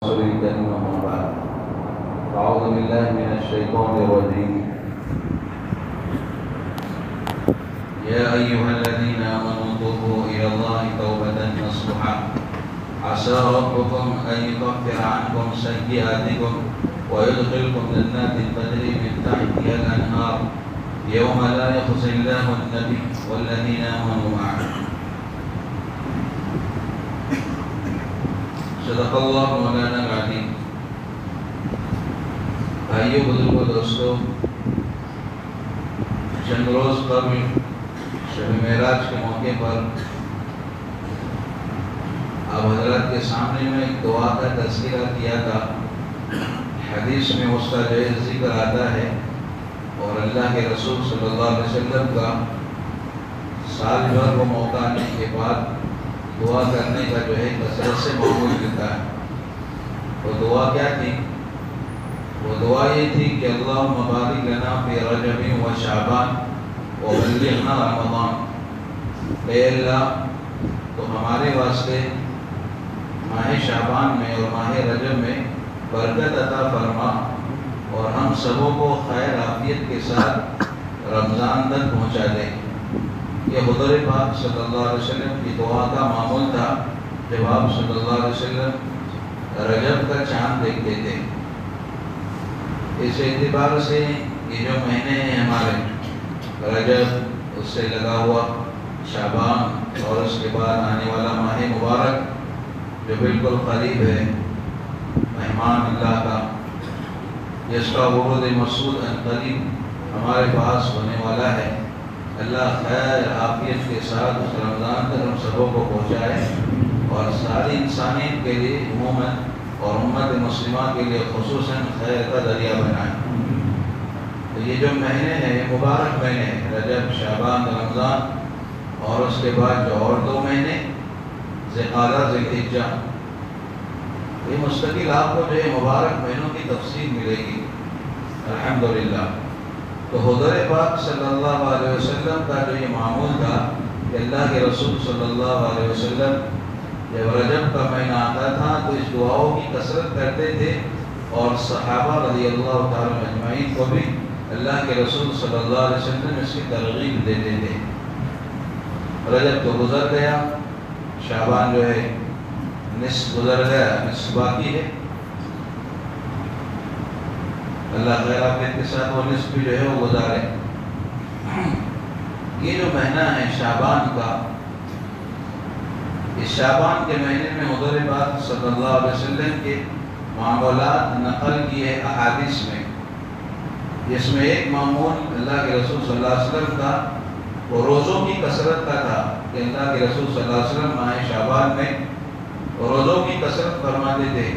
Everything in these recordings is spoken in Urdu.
شريك له أما بعد أعوذ بالله من الشيطان الرجيم يا أيها الذين آمنوا توبوا إلى الله توبة نصوحا عسى ربكم أن يكفر عنكم سيئاتكم ويدخلكم جنات تجري من تحتها الأنهار يوم لا يخزي الله النبي والذين آمنوا معه صدق اللہ مولانا العظیم۔ بھائیو بزرگو دوستو، چند روز قبل شب معراج کے موقع پر آپ حضرات کے سامنے میں ایک دعا کا تذکرہ کیا تھا۔ حدیث میں اس کا جو ذکر آتا ہے اور اللہ کے رسول صلی اللہ علیہ وسلم کا سال بھر کو موقع آنے کے بعد دعا کرنے کا جو ہے کثرت سے معمول ملتا ہے۔ وہ دعا کیا تھی؟ وہ دعا یہ تھی کہ اللہم بارک لنا فی رجب و شعبان وبلغنا رمضان، اے اللہ تو ہمارے واسطے ماہ شعبان میں اور ماہ رجب میں برکت عطا فرما اور ہم سبوں کو خیر عافیت کے ساتھ رمضان تک پہنچا دے۔ یہ حضور پاک صلی اللہ علیہ وسلم کی دعا کا معمول تھا جب آپ صلی اللہ علیہ وسلم رجب کا چاند دیکھتے تھے۔ اس اعتبار سے یہ جو مہینے ہیں ہمارے، رجب، اس سے لگا ہوا شعبان اور اس کے بعد آنے والا ماہ مبارک جو بالکل قریب ہے، مہمان اللہ کا جس کا ورود مسعود قریب ہمارے پاس ہونے والا ہے، اللہ خیر عافیت کے ساتھ اس رمضان تک ہم سبوں کو پہنچائے اور ساری انسانیت کے لیے عموماً اور امت مسلمہ کے لیے خصوصاً خیر کا ذریعہ بنائے۔ تو یہ جو مہینے ہیں یہ مبارک مہینے ہیں، رجب، شعبان، رمضان، اور اس کے بعد جو اور دو مہینے ذوالقعدہ، ذوالحجہ، یہ مستقل آپ کو جو ہے مبارک مہینوں کی تفصیل ملے گی الحمدللہ۔ تو حضور پاک صلی اللہ علیہ وسلم کا جو یہ معمول تھا کہ اللہ کے رسول صلی اللہ علیہ وسلم جب رجب کا مہینہ آتا تھا تو اس دعاؤں کی کثرت کرتے تھے اور صحابہ رضی اللہ تعالیٰ اجمعین کو بھی اللہ کے رسول صلی اللہ علیہ وسلم اس کی ترغیب دیتے تھے۔ رجب تو گزر گیا، شعبان جو ہے نصف گزر گیا، نصف باقی ہے، اللہ خیر عافیت کے ساتھ وہ نصف جو ہے وہ گزارے۔ یہ جو مہینہ ہے شعبان کا، اس شعبان کے مہینے میں حضور پاک صلی اللہ علیہ وسلم کے معمولات نقل کیے احادیث میں، جس میں ایک معمول اللہ کے رسول صلی اللہ علیہ وسلم کا وہ روزوں کی کثرت کا تھا کہ اللہ کے رسول صلی اللہ علیہ وسلم ماہ شعبان میں روزوں کی کثرت فرماتے تھے،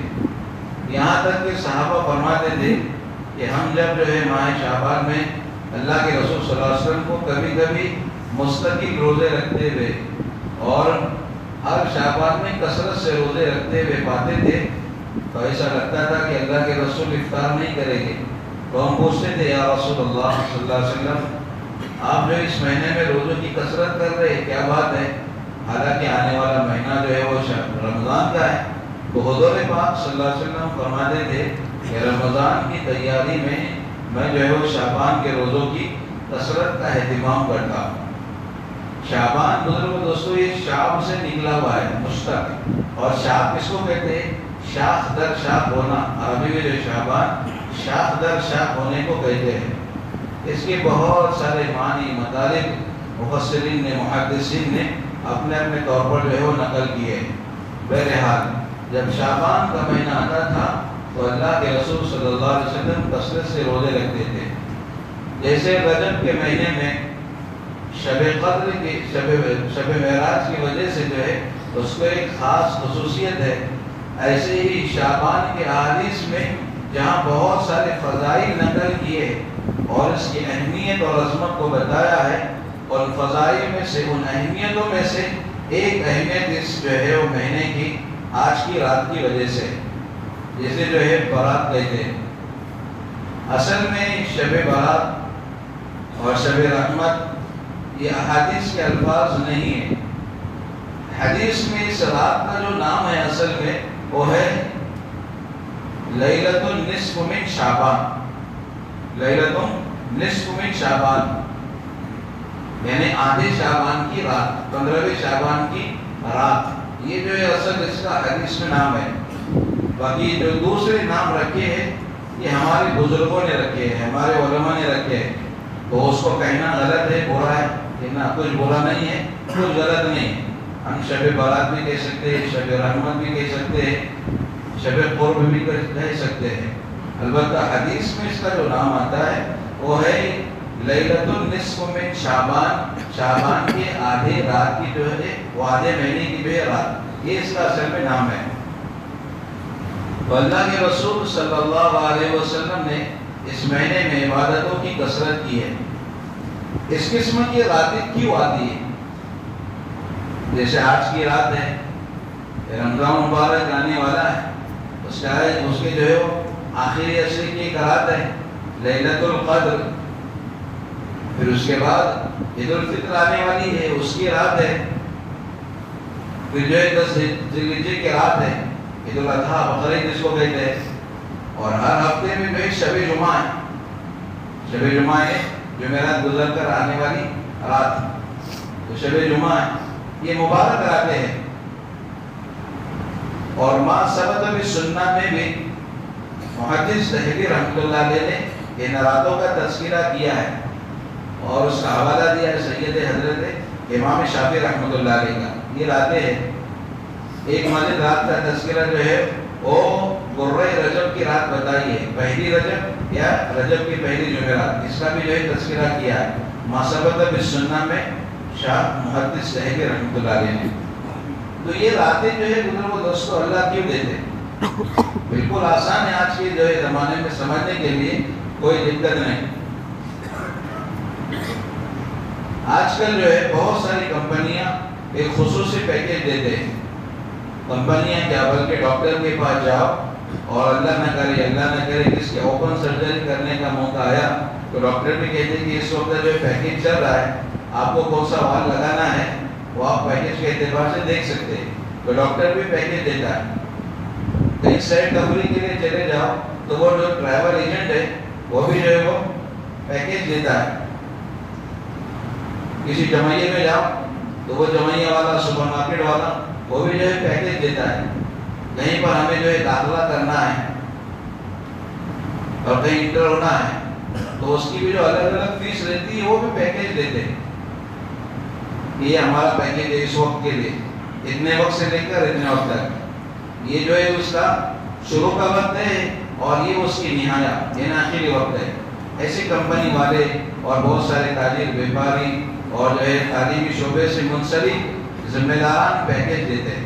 یہاں تک کہ صحابہ فرماتے تھے کہ ہم جب جو ہے ماہ شعبان میں اللہ کے رسول صلی اللہ علیہ وسلم کو کبھی کبھی مستقل روزے رکھتے ہوئے اور ہر شعبان میں کثرت سے روزے رکھتے ہوئے پاتے تھے تو ایسا لگتا تھا کہ اللہ کے رسول افطار نہیں کریں گے، تو ہم پوچھتے تھے یا رسول اللہ صلی اللہ علیہ وسلم آپ جو اس مہینے میں روزوں کی کثرت کر رہے ہیں، کیا بات ہے؟ حالانکہ آنے والا مہینہ جو ہے وہ رمضان کا ہے۔ تو حضور پاک صلی اللہ علیہ وسلم فرماتے تھے کہ رمضان کی تیاری میں جو ہے وہ شعبان کے روزوں کی کثرت کا اہتمام کرتا۔ شعبان بزرگوں دوستو یہ شعب سے نکلا ہوا ہے، مشتق، اور شعب کس کو کہتے ہیں؟ شاخ در شاخ ہونا، عربی میں جو شعبان شاخ در شاخ ہونے کو کہتے ہیں۔ اس کے بہت سارے معنی مطالب مفسرین نے، محدثین نے اپنے اپنے طور پر جو ہے وہ نقل کیے۔ بہرحال جب شعبان کا مہینہ آتا تھا تو اللہ کے رسول صلی اللہ علیہ وسلم کثرت سے روزے رکھتے تھے۔ جیسے رجب کے مہینے میں شب قدر کی شب معراج کی وجہ سے جو ہے اس کو ایک خاص خصوصیت ہے، ایسے ہی شعبان کے احادیث میں جہاں بہت سارے فضائل نقل کیے اور اس کی اہمیت اور عظمت کو بتایا ہے، اور ان فضائل میں سے، ان اہمیتوں میں سے ایک اہمیت اس جو ہے وہ مہینے کی آج کی رات کی وجہ سے، جسے جو ہے برات کہتے ہیں۔ اصل میں شب برات اور شب رحمت یہ احادیث کے الفاظ نہیں ہیں، حدیث میں اس رات کا جو نام ہے اصل میں وہ ہے لیلۃ النصف من شعبان، لیلۃ النصف من شعبان یعنی آدھے شعبان کی رات، 15ویں شعبان کی رات. یہ جو ہے اصل اس کا حدیث میں نام ہے. باقی جو دوسرے نام رکھے ہیں یہ ہمارے بزرگوں نے رکھے ہیں، ہمارے علماء نے رکھے ہیں. تو اس کو کہنا غلط ہے، برا ہے، کہنا کچھ برا نہیں ہے، کچھ غلط نہیں ہے. ہم شب برات بھی کہہ سکتے ہیں، شب رحمت بھی کہہ سکتے ہیں، شب قرب بھی کہہ سکتے ہیں. البتہ حدیث میں اس کا جو نام آتا ہے وہ ہے لیلۃ النصف من شعبان، شعبان کے آدھے رات کی جو ہے وہ آدھے مہینے کی جو ہے رات، یہ اس کا اصل میں نام ہے. تو اللہ کے رسول صلی اللہ علیہ وسلم نے اس مہینے میں عبادتوں کی کثرت کی ہے. اس قسم کی راتیں کیوں آتی ہے؟ جیسے آج کی رات ہے، رمضان مبارک آنے والا ہے، اس کے جو ہے وہ آخری عشرے کی ایک رات ہے لیلۃ القدر. پھر اس کے بعد عید الفطر آنے والی ہے، اس کی رات ہے. پھر جو ہے 10 ذی الحجہ کی رات ہے، عید الاضحیٰ بقرعید جس کو کہتے ہیں. اور ہر ہفتے میں جو ہے شب جمعہ ہے، شب جمعہ ہے جمعرات گزر کر آنے والی رات، تو شب جمعہ ہے. یہ مبارک راتیں ہیں. اور ما ثبت بالسنہ میں بھی محدث دہلوی رحمۃ اللہ علیہ نے ان راتوں کا تذکرہ کیا ہے اور اس کا حوالہ دیا ہے سید حضرت امام شافعی رحمۃ اللہ علیہ کا. یہ راتیں ہیں. ایک مزید رات کا تذکرہ جو ہے وہ غرہ رجب کی رات بتائی ہے، پہلی رجب یا رجب کی پہلی جمعرات، اس کا بھی جو ہے تذکرہ کیا ہے ما ثبت بالسنہ میں شاہ محدث دہلوی رحمۃ اللہ علیہ نے. تو یہ راتیں جو ہے بزرگوں دوستو اللہ کیوں دیتے ہیں؟ بالکل آسان ہے آج کے جو ہے زمانے میں سمجھنے کے لیے، کوئی دقت نہیں. آج کل جو ہے بہت ساری کمپنیاں ایک خصوصی پیکیج دیتے ہیں. کمپنیاں کیا بلکہ ڈاکٹر کے پاس جاؤ اور اللہ نہ کرے کس کے اوپن سرجری کرنے کا موقع آیا تو ڈاکٹر بھی کہتے ہیں کہ اس وقت جو پیکیج چل رہا ہے، آپ کو کون سا وال لگانا ہے وہ آپ پیکیج کے اعتبار سے دیکھ سکتے ہیں. تو ڈاکٹر بھی پیکیج دیتا ہے. کہیں سیر تفریح کے لیے چلے جاؤ تو وہ جو ٹریول ایجنٹ ہے وہ بھی جو ہے وہ پیکیج دیتا ہے. کسی جمعیے میں جاؤ تو وہ جمعیے والا، سپر مارکیٹ والا، وہ بھی جو ہے پیکیج دیتا ہے. کہیں پر ہمیں جو ہے داخلہ کرنا ہے اور کہیں انٹر ہونا ہے تو اس کی بھی جو الگ الگ فیس رہتی ہے وہ بھی پیکیج دیتے ہیں. یہ ہمارا پیکیج ہے اس وقت کے لیے، اتنے وقت سے لے کر اتنے وقت تک. یہ جو ہے اس کا شروع کا وقت ہے اور یہ اس کی نہایت یعنی آخری وقت ہے. ایسی کمپنی والے اور بہت سارے تاجر بیپاری اور جو ہے تعلیمی شعبے سے منسلک ذمہ داران پیکیج دیتے ہیں.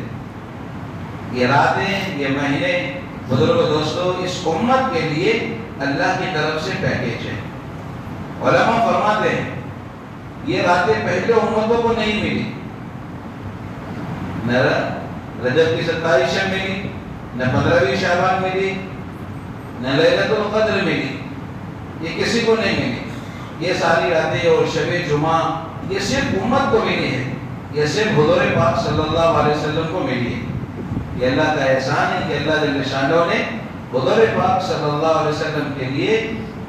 یہ راتیں، یہ مہینے بزرگ دوستو اس امت کے لیے اللہ کی طرف سے پیکیج ہے. علماء فرماتے ہیں یہ راتیں پہلے امتوں کو نہیں ملی، نہ رجب کی 27 ملی، نہ 15ویں شعبان ملی، نہ لیلۃ القدر ملی، یہ کسی کو نہیں ملی. یہ ساری راتیں اور شب جمعہ یہ صرف امت کو ملی ہے، یہ صرف حضور پاک صلی اللہ علیہ وسلم کو ملی ہے. یہ اللہ کا احسان ہے کہ اللہ جل شانہ نے حضور پاک صلی اللہ علیہ وسلم کے لیے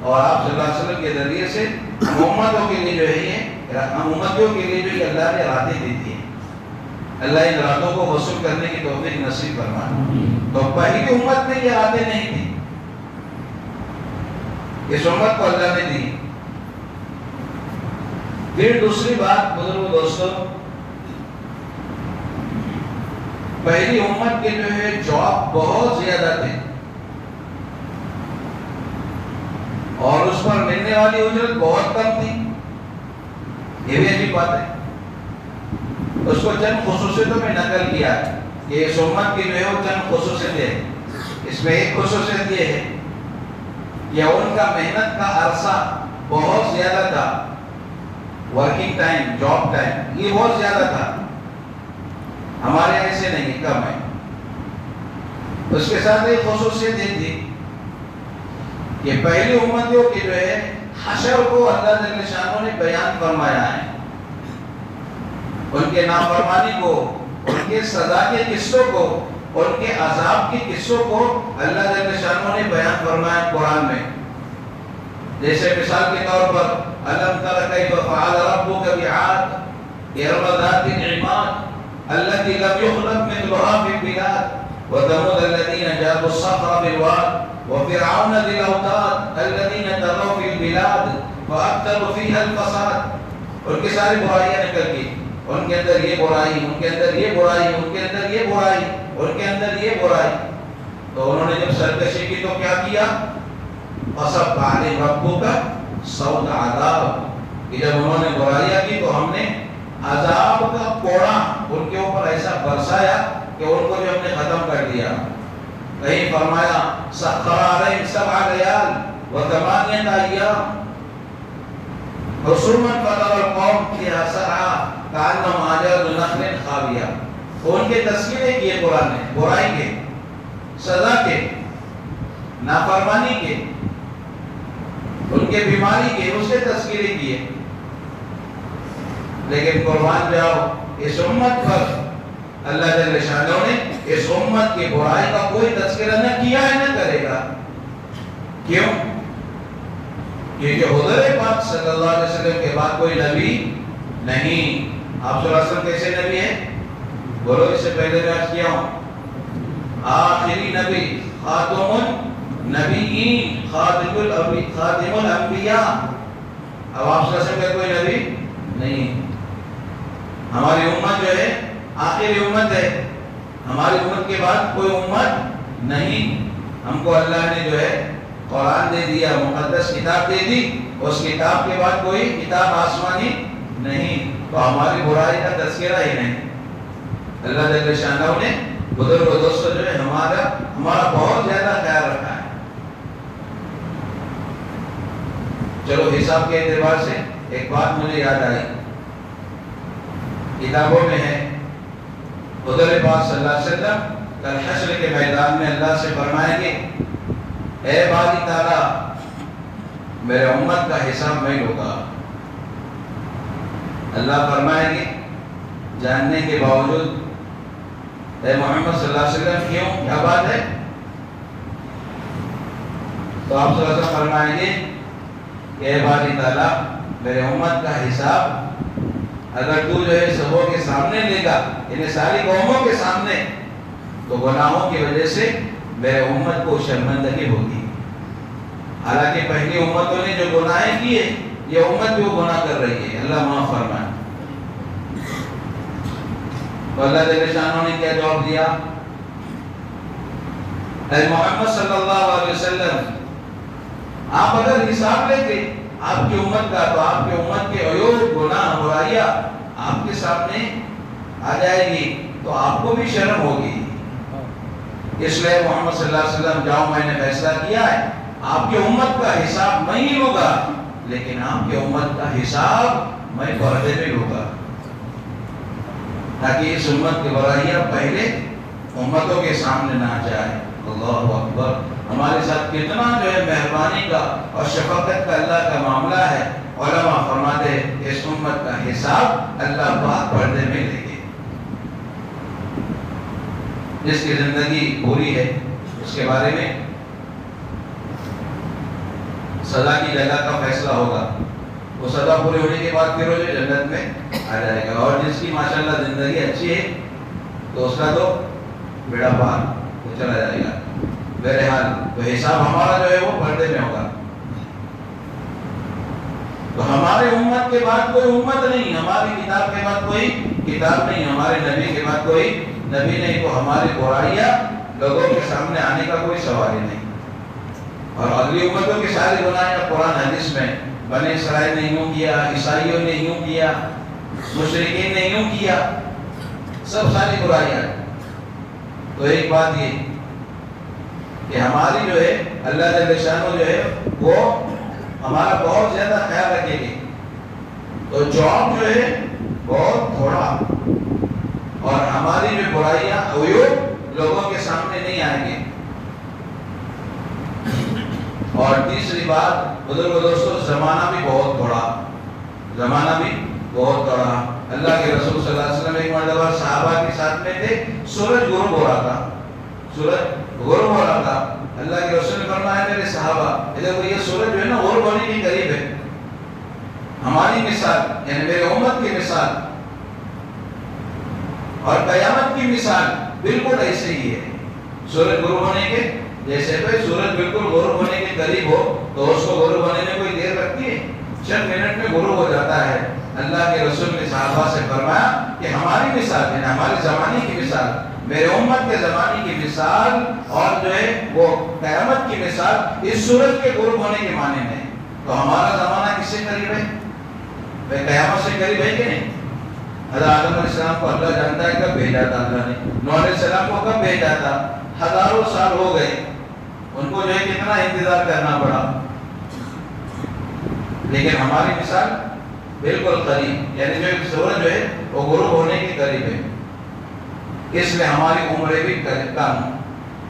اور آپ صلی اللہ علیہ وسلم کے ذریعے سے امتوں کے لیے جو ہے یہ امتوں کے لیے جو اللہ نے راتیں دی تھی. اللہ ان راتوں کو وصول کرنے کی توفیق نصیب فرمائے. تو پہلی امت میں یہ راتیں نہیں تھی، اس امت کو اللہ نے دی. پھر دوسری بات بزرگوں دوستوں، پہلی امت کے جو ہے جواب بہت زیادہ تھے اور اس پر ملنے والی اجرت بہت کم تھی. یہ بھی عجیب بات ہے. اس کو چند خصوصیتوں میں نقل کیا ہے کہ اس امت کی جو ہے وہ چند خصوصیتیں ہیں. اس میں ایک خصوصیت یہ ہے کہ ان کا محنت کا عرصہ بہت زیادہ تھا. ورکنگ ٹائم، جاب ٹائم یہ بہت زیادہ تھا. ہمارے ایسے نہیں، کم ہے. اس کے ساتھ ایک خصوصیت یہ تھی کہ پہلی امتوں کے جو ہے حشر کو اللہ جل شانہ نے بیان فرمایا ہے. ان کے نافرمانی کو، ان کے سزا کے قصوں کو ان کے عذاب کی قصوں کو اللہ جل شانہ نے بیان فرمایا قرآن میں. جیسے مثال کے طور پر الم تر کیف فعل ربک بعاد ارم ذات العماد التي لم يخلق مثلها في البلاد وثمود الذين جابوا الصخر بالواد وفرعون ذي الاوتاد الذين طغوا في البلاد فاكثروا فيها الفساد. ان کی ساری برائیاں نکل گئی، ان کے اندر یہ برائی، ان کے اندر یہ برائی، ان کے اندر یہ برائی، ان کے اندر یہ برائی. تو انہوں نے جب سرکشی کی تو کیا کیا؟ فصب علیہم ربک صوت عذاب، کہ جب انہوں نے برائیاں کی تو ہم نے عذاب کا کوڑا ان کے اوپر ایسا برسایا کہ ان کو جو ہم نے ختم کر دیا. کہیں فرمایا سخر علیہم سبع لیال وثمانیۃ ایام حسوما فترى القوم فيها سرعا كأنهم أعجاز نخل خاوية. ان کے تذکرے کیے قرآن نے برائی کے، سزا کے، نافرمانی کے، ان کے بیماری کے، اس کے تذکرے کیے. لیکن قربان جاؤ اس امت پر اللہ جل شانہ نے اس امت کی برائی کا کوئی تذکرہ نہ کیا ہے، نہ کرے گا. کیوں؟ کیونکہ حضور پاک صلی اللہ علیہ وسلم کے بعد کوئی نبی نہیں. آپ صلی اللہ علیہ وسلم کیسے نبی ہیں؟ بولو، اس سے پہلے میں عرض کیا ہوں آخری نبی، خاتم النبیین، خاتم الانبیاء. اب آپ صلی اللہ علیہ وسلم کا کوئی نبی نہیں. ہماری امت جو ہے آخری امت ہے، ہماری امت کے بعد کوئی امت نہیں. ہم کو اللہ نے جو ہے قرآن دے دیا، مقدس کتاب دے دی، اس کتاب کے بعد کوئی کتاب آسمانی نہیں. تو ہماری برائی کا تذکرہ ہی نہیں. اللہ جل شانہ نے بزرگ و دوستو جو ہے ہمارا بہت زیادہ خیال رکھا ہے. چلو حساب کے اعتبار سے ایک بات مجھے یاد آئی، کتابوں میں ہے حضور پاک صلی اللہ علیہ وسلم کل حشر کے میدان میں اللہ سے فرمائیں گے اے باری تعالیٰ میرے امت کا حساب میں لوں گا. اللہ فرمائیں گے جاننے کے باوجود اے محمد صلی اللہ علیہ وسلم کیوں، کیا بات ہے؟ تو آپ صلی اللہ علیہ وسلم فرمائیں گے کہ اے باری تعالیٰ میرے امت کا حساب اگر تو جو ہے سبوں کے سامنے لے گا، یعنی ساری قوموں کے سامنے، تو گناہوں کی وجہ سے میرے امت کو شرمندگی ہوگی. حالانکہ پہلی امتوں نے جو گناہیں کیے یہ امت بھی وہ گناہ کر رہی ہے. اللہ معاف فرمائے. تو اللہ جل شانہ نے کیا جواب دیا؟ اے محمد صلی اللہ علیہ وسلم آپ اگر حساب لیں گے آپ کی امت کا تو آپ کی امت کے عیوب، گناہ، برائیاں آپ کے سامنے آ جائے گی تو آپ کو بھی شرم ہوگی. اس لیے محمد صلی اللہ علیہ وسلم جاؤ میں نے فیصلہ کیا ہے آپ کی امت کا حساب میں ہی لوں گا، لیکن آپ کی امت کا حساب میں پردے میں لوں گا، تاکہ اس امت کی برائیاں پہلے امتوں کے سامنے نہ جائے. اللہ اکبر. ہمارے ساتھ کتنا جو ہے مہربانی کا اور شفقت کا اللہ کا معاملہ ہے. علماء فرماتے ہیں اس امت کا حساب اللہ پاک پردے میں لے گے. جس کی زندگی پوری ہے اس کے بارے میں سزا کی جگہ کا فیصلہ ہوگا. وہ سزا پوری ہونے کے بعد پھر وہ جنت میں آ جائے گا. اور جس کی ماشاءاللہ زندگی اچھی ہے تو اس کا تو بیڑا پار وہ چلا جائے گا. بہرحال تو حساب ہمارا جو ہے وہ پردے میں ہوگا. تو ہمارے امت کے بعد کوئی امت نہیں، ہماری کتاب کے بعد کوئی کتاب نہیں، ہمارے نبی کے بعد کوئی نبی نہیں. تو ہماری برائیاں لوگوں کے سامنے آنے کا کوئی سوال ہی نہیں. اور اگلی امتوں کی ساری گناہیں قرآن حدیث میں بنی اسرائیل نے یوں کیا، عیسائیوں نے یوں کیا، مشرکین نے یوں کیا، سب ساری برائیاں. تو ایک بات یہ کہ ہماری جو ہے اللہ جل شانہ جو ہے وہ ہمارا بہت زیادہ خیال رکھے گی. تو جواب جو ہے بہت تھوڑا، اور ہماری جو برائیاں عیوب لوگوں کے سامنے نہیں آئیں گے. اور تیسری بات بزرگ دوستوں، زمانہ بھی بہت تھوڑا، زمانہ بھی بہت تھوڑا. اللہ کے رسول صلی اللہ علیہ وسلم ایک مرتبہ صحابہ کے ساتھ میں تھے، سورج غروب ہو رہا تھا. سورج غروب ہو رہا تھا. اللہ کے رسول نے فرمایا میرے صحابہ ادھر یہ سورج جو ہے نا غروب ہونے کے قریب ہے. ہماری مثال یعنی میرے امت کی مثال اور قیامت کی مثال بالکل ایسے ہی ہے. سورج غروب ہونے کے جیسے بھائی سورج بالکل غروب ہونے کے قریب ہو تو اس کو غروب ہونے میں کوئی دیر لگتی ہے؟ چند منٹ میں غروب ہو جاتا ہے. اللہ کے رسول نے صحابہ سے فرمایا کہ ہماری مثال یعنی ہمارے زمانے کی مثال، میرے امت کے زمانے کی مثال اور جو ہے وہ قیامت کی مثال اس سورج کے غروب ہونے کے معنی میں. تو ہمارا زمانہ کس سے قریب ہے؟ بھائی قیامت سے قریب ہے کہ نہیں؟ حضرت آدم علیہ السلام کو اللہ جانتا ہے کب بھیجا تھا اللہ نے. نوح علیہ السلام کو کب بھیجا تھا؟ ہزاروں سال ہو گئے. ان کو جو ہے کتنا انتظار کرنا پڑا. لیکن ہماری مثال بالکل قریب یعنی جو سورج جو ہے وہ غروب ہونے کے قریب ہے. اس لیے ہماری عمریں بھی کم،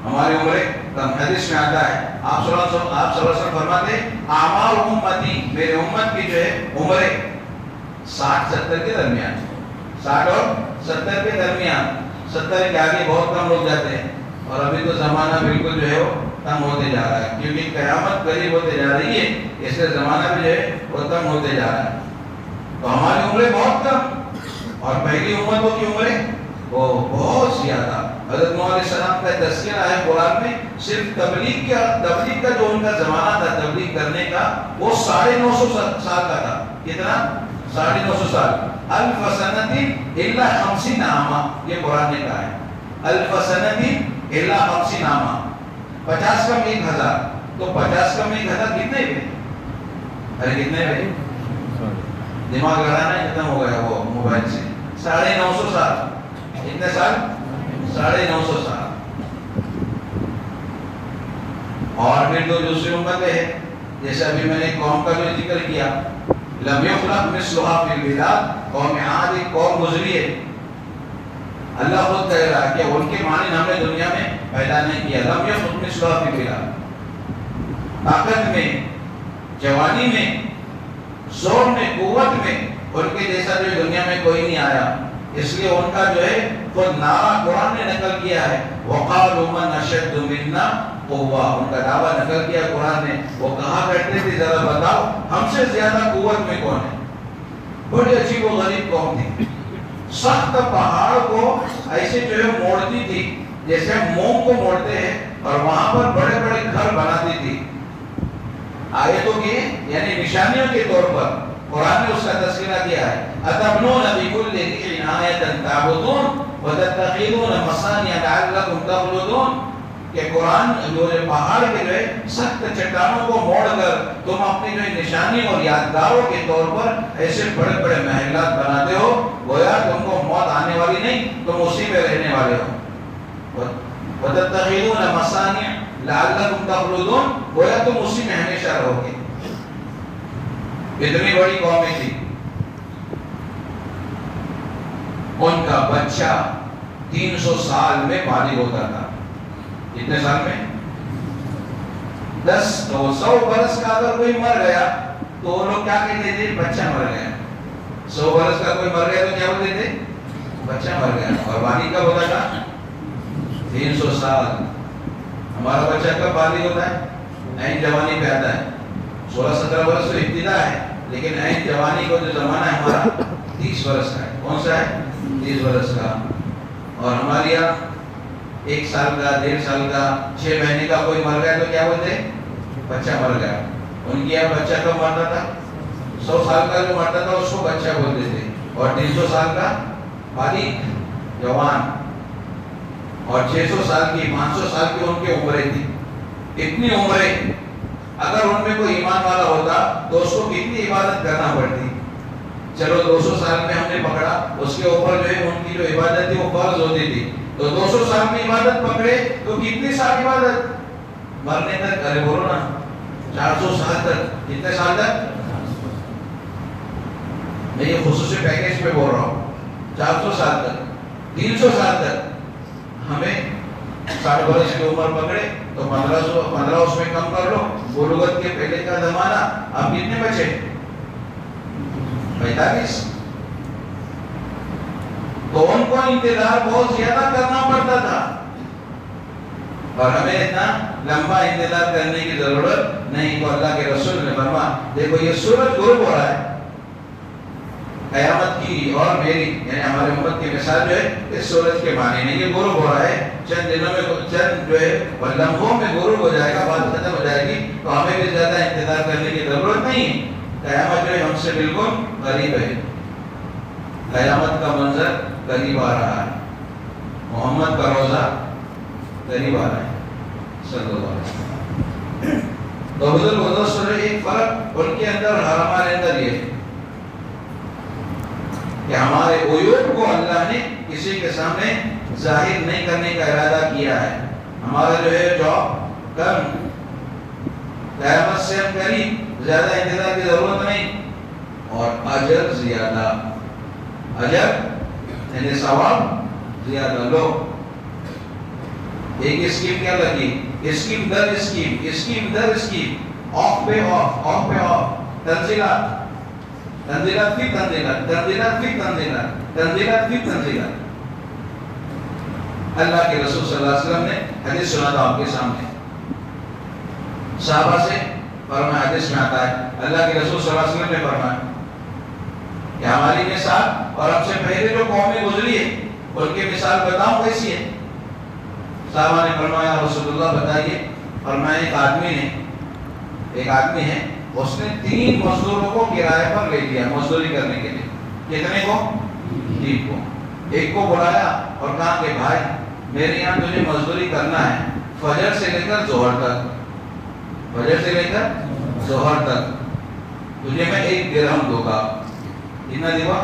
ہماری عمریں کم. حدیث میں آتا ہے آپ صلی اللہ علیہ وسلم فرماتے اعمار امتی، میرے امت کی جو ہے عمریں 60-70 کے درمیان، 60 اور 70 کے درمیان. 70 کے آگے بہت کم لوگ جاتے ہیں. اور ابھی تو زمانہ بالکل جو ہے وہ کم ہوتے جا رہا ہے کیونکہ قیامت قریب ہوتے جا رہی ہے، اس لیے زمانہ بھی جو ہے وہ کم ہوتے جا رہا ہے. تو ہماری عمریں بہت کم اور پہلی امتوں کی عمریں وہ بہت زیادہ. حضرت نوح علیہ السلام کا تذکرہ ہے قرآن میں. صرف تبلیغ کا جو ان کا زمانہ تھا تبلیغ کرنے کا وہ 950 سال کا تھا. کتنا؟ 950 سال. الف سنۃ الا 50 عاما، یہ قرآن نے کہا ہے. الف سنۃ الا 50 عاما، 50 کم 1000. تو 50 کم 1000 کتنے ہوئے؟ ارے کتنے ہوئے؟ دماغ لڑانا ختم ہو گیا وہ موبائل سے. 950 سال. کتنے سال؟ 950 سال. اور پھر تو دوسری امتیں ہیں جیسے ابھی میں نے قوم کا جو ذکر کیا، لم یخلق مثلها فی البلاد، قوم عاد ایک قوم گزری ہے. اللہ خود کہہ رہا ہے کہ ان کے مانند ہم نے دنیا میں پیدا نہیں کیا. لم یخلق مثلها فی البلاد، طاقت میں، جوانی میں، زور میں، قوت میں ان کے جیسا جو دنیا میں کوئی نہیں آیا. اس لیے ان کا جو ہے خود نعرہ قرآن نے نقل کیا ہے وَقَالُوا مَنْ أَشَدُّ مِنَّا قُوَّةً. ان کا دعویٰ نقل کیا قرآن نے. وہ کہا کرتے تھے ذرا بتاؤ ہم سے زیادہ قوت میں کون ہے. بڑی عجیب و غریب قوم تھی. سخت پہاڑ کو ایسے جو ہے موڑتی تھی جیسے ہم موم کو موڑتے ہیں اور وہاں پر بڑے بڑے گھر بناتی تھی. آیتوں کی یعنی نشانیوں کے طور پر قرآن نے اس کا تذکرہ کیا ہے. أَتَبْنُونَ بِكُلِّ رِيعٍ آيَةً تَعْبُدُونَ وَتَتَّخِذُونَ مَصَانِعَ لَعَلَّكُمْ تَخْلُدُونَ. کہ قرآن جو پہاڑ کے جو ہے سخت چٹانوں کو موڑ کر تم اپنی جو نشانی اور یادگاروں کے طور پر ایسے بڑے بڑے محلات بناتے ہو گویا تم کو موت آنے والی نہیں، تم اسی میں رہنے والے ہو. وَتَتَّخِذُونَ مَصَانِعَ لَعَلَّكُمْ تَخْلُدُونَ، گویا تم اسی میں ہمیشہ رہو گے. اتنی بڑی قومیں تھی. ان کا بچہ 300 سال میں بالغ ہوتا تھا. کتنے سال میں؟ 100 برس کا اگر کوئی مر گیا تو وہ لوگ کیا کہتے تھے؟ بچہ مر گیا. 100 برس کا کوئی مر گیا تو کیا بولتے تھے؟ بچہ مر گیا. اور بالغ کب ہوتا تھا؟ 300 سال. ہمارا بچہ کب بالغ ہوتا ہے؟ عین جوانی پہ آتا ہے. 16-17 برس تو ابتدا ہے لیکن عین جوانی کو جو زمانہ ہے ہمارا 30 برس کا ہے. کون سا ہے؟ 30 برس کا. اور ہمارے یہاں 1 سال کا، 1.5 سال کا، 6 مہینے کا کوئی مر گیا تو کیا بولتے ہیں؟ بچہ مر گیا. ان کے یہاں بچہ کب مرتا تھا؟ 100 سال کا جو مرتا تھا اس کو بچہ بولتے تھے. اور 300 سال کا بالغ جوان. اور 600 سال کی، 500 سال کی ان کی عمریں تھی. اتنی عمریں اگر ان میں کوئی ایمان والا ہوتا تو اس کو کتنی عبادت کرنا پڑتی. چلو 200 سال میں ہم نے پکڑا، اس کے اوپر جو ہے ان کی جو عبادت تھی وہ فرض ہوتی تھی. تو 200 سال میں عبادت پکڑے تو کتنی سال عبادت؟ مرنے تک. ارے بولو نا 400 سال تک. کتنے سال تک؟ میں یہ خصوصی پیکیج پہ بول رہا ہوں. 400 سال تک، 300 سال تک. ہمیں 60 برس کی عمر پکڑے تو 15 اس میں کم کر لو. بلوغت کے پہلے کا زمانہ اب کتنے بچے؟ 45. تو ان کو انتظار بہت زیادہ کرنا پڑتا تھا. اور ہمیں اتنا لمبا انتظار کرنے کی ضرورت نہیں. تو اللہ کے رسول نے فرمایا دیکھو یہ سورج غروب ہو رہا ہے. قیامت کی اور میری یعنی ہمارے امت کی مثال جو ہے اس سورج کے معنی نہیں. یہ غروب ہو رہا ہے چند دنوں میں, چند جو ہے لمحوں میں غروب ہو جائے گا, بات ختم ہو جائے گی. تو ہمیں بھی زیادہ انتظار کرنے کی ضرورت نہیں ہے. قیامت جو ہے ہم سے بالکل قریب ہے. قیامت کا منظر قریب آ رہا ہے. محمد کا روزہ قریب آ رہا ہے صلی اللہ علیہ وسلم. تو بزرگ دوستوں ایک فرق ان کے اندر اور ہمارے اندر یہ ہے کہ ہمارے عیوب کو اللہ نے کسی کے سامنے ظاہر نہیں کرنے کا ارادہ کیا ہے. ہمارا جو ہے جاب کم, قیامت سے ہم قریب, زیادہ انتظار کی ضرورت نہیں, اور اجر زیادہ, اجر یعنی ثواب زیادہ. لو ایک اسکیم کیا لگی, اسکیم در اسکیم, اسکیم در اسکیم, آف پہ آف, آف پہ آف, تنزیلات, تنزیلات فی تنزیلات, تنزیلات فی تنزیلات, تنزیلات فی تنزیلات. اللہ کے رسول صلی اللہ علیہ وسلم نے حدیث سنا تھا آپ کے سامنے. صحابہ سے فرمایا, حدیث میں آتا ہے اللہ کے رسول صلی اللہ علیہ وسلم نے فرمایا کہ ہماری مثال اور ہم سے پہلے جو قومیں گزری ہے ان کی مثال بتاؤں کیسی ہے. صحابہ نے فرمایا رسول اللہ بتائیے. فرمایا ایک آدمی ہے, اس نے 3 مزدوروں کو کرایہ پر لے لیا مزدوری کرنے کے لیے. کتنے کو؟ 3 کو. ایک کو بلایا اور کہا کہ بھائی میرے یہاں تجھے مزدوری کرنا ہے فجر سے لے کر ظہر تک, فجر سے لے کر ظہر تک تجھے میں 1 درہم دوں گا. کتنا دوں گا؟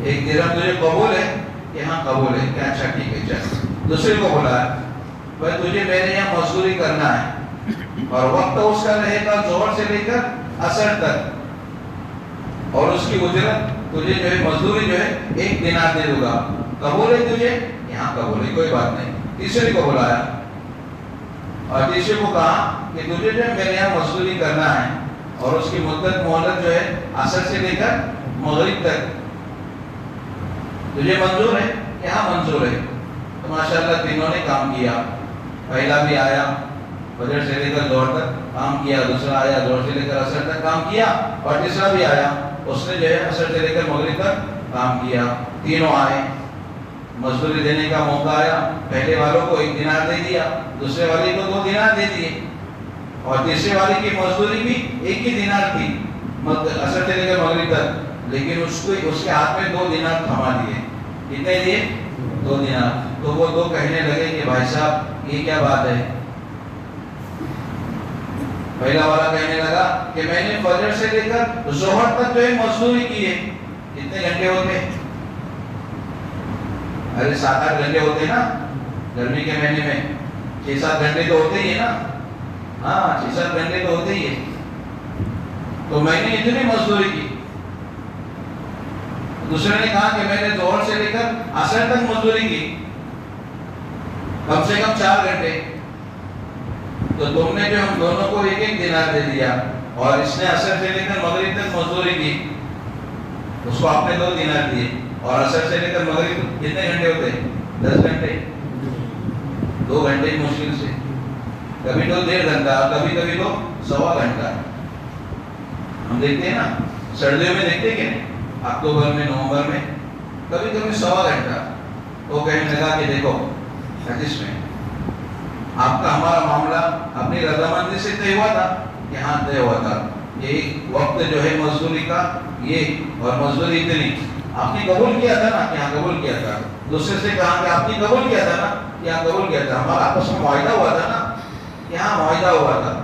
1 درہم. تجھے قبول ہے؟ کہ ہاں قبول ہے. کہ اچھا ٹھیک ہے چل. دوسرے کو بلایا, بھائی تجھے میرے یہاں مزدوری کرنا ہے اور وقت اس کا رہے گا ظہر سے لے کر عصر تک, اور اس کی اجرت تجھے جو ہے مزدوری جو ہے 1 دینار دے دوں گا. قبول ہے تجھے؟ یہاں قبول ہے, کوئی بات نہیں. تیسرے کو بلایا اور تیسرے کو کہا کہ تجھے جو ہے میرے یہاں مزدوری کرنا ہے اور اس کی مدت مہلت جو ہے عصر سے لے کر مغرب تک, تجھے منظور ہے؟ کہ ہاں منظور ہے. تو ماشاءاللہ تینوں نے کام کیا. پہلا بھی آیا فجر سے لے کر ظہر تک کام کیا, دوسرا آیا ظہر سے لے کر عصر تک کام کیا, اور تیسرا بھی آیا اس نے جو ہے عصر سے لے کر مغرب تک کام کیا. تینوں آئے, مزدوری دینے کا موقع آیا. پہلے والوں کو 1 دینار دے دیا, دوسرے والے کو 2 دینار دے دیے, اور تیسرے والے کی مزدوری بھی 1 ہی دینار تھی عصر سے لے کر مغرب تک, لیکن اس کے ہاتھ میں 2 دینار تھما دیے. کتنے دیے؟ 2 دینار. تو وہ 2 کہنے لگے کہ بھائی صاحب یہ کیا بات ہے. پہلا والا کہنے لگا کہ میں نے فجر سے لے کر ظہر تک جو ہے مزدوری کی ہے. کتنے گھنٹے ہوتے ہیں؟ ارے 7-8 گھنٹے ہوتے ہیں نا گرمی کے مہینے میں. 6-7 گھنٹے تو ہوتے ہی ہے نا. ہاں 6-7 گھنٹے تو ہوتے ہی ہے. تو میں نے اتنی مزدوری کی. دوسرے نے کہا کہ میں نے ظہر سے لے کر عصر تک مزدوری کی, کم سے کم 4 گھنٹے. تو تم نے جو ہم دونوں کو 1-1 دینار دے دیا, اور اس نے عصر سے لے کر مغرب تک مزدوری کی, اس کو آپ نے 2 دینار دیے, اور عصر سے لے کر مغرب کتنے گھنٹے ہوتے ہیں؟ 10 گھنٹے. 2 گھنٹے مشکل سے, کبھی تو 1.5 گھنٹہ, کبھی کبھی تو 1.25 گھنٹہ. ہم دیکھتے ہیں نا سردیوں میں, دیکھتے کہ نہیں, اکتوبر میں, نومبر میں, کبھی کبھی 1.25 گھنٹہ. وہ کہنے لگا کہ دیکھو حدیث میں آپ کا ہمارا معاملہ اپنی رضامندی سے طے ہوا تھا کہ ہاں طے ہوا تھا, یہ وقت جو ہے مزدوری کا یہ اور مزدوری اتنی. آپ نے قبول کیا تھا نا کہ ہاں قبول کیا تھا. دوسرے سے کہا کہ آپ نے قبول کیا تھا نا کہ ہاں قبول کیا تھا. ہمارا آپس میں معاہدہ ہوا تھا نا کہ ہاں معاہدہ ہوا تھا.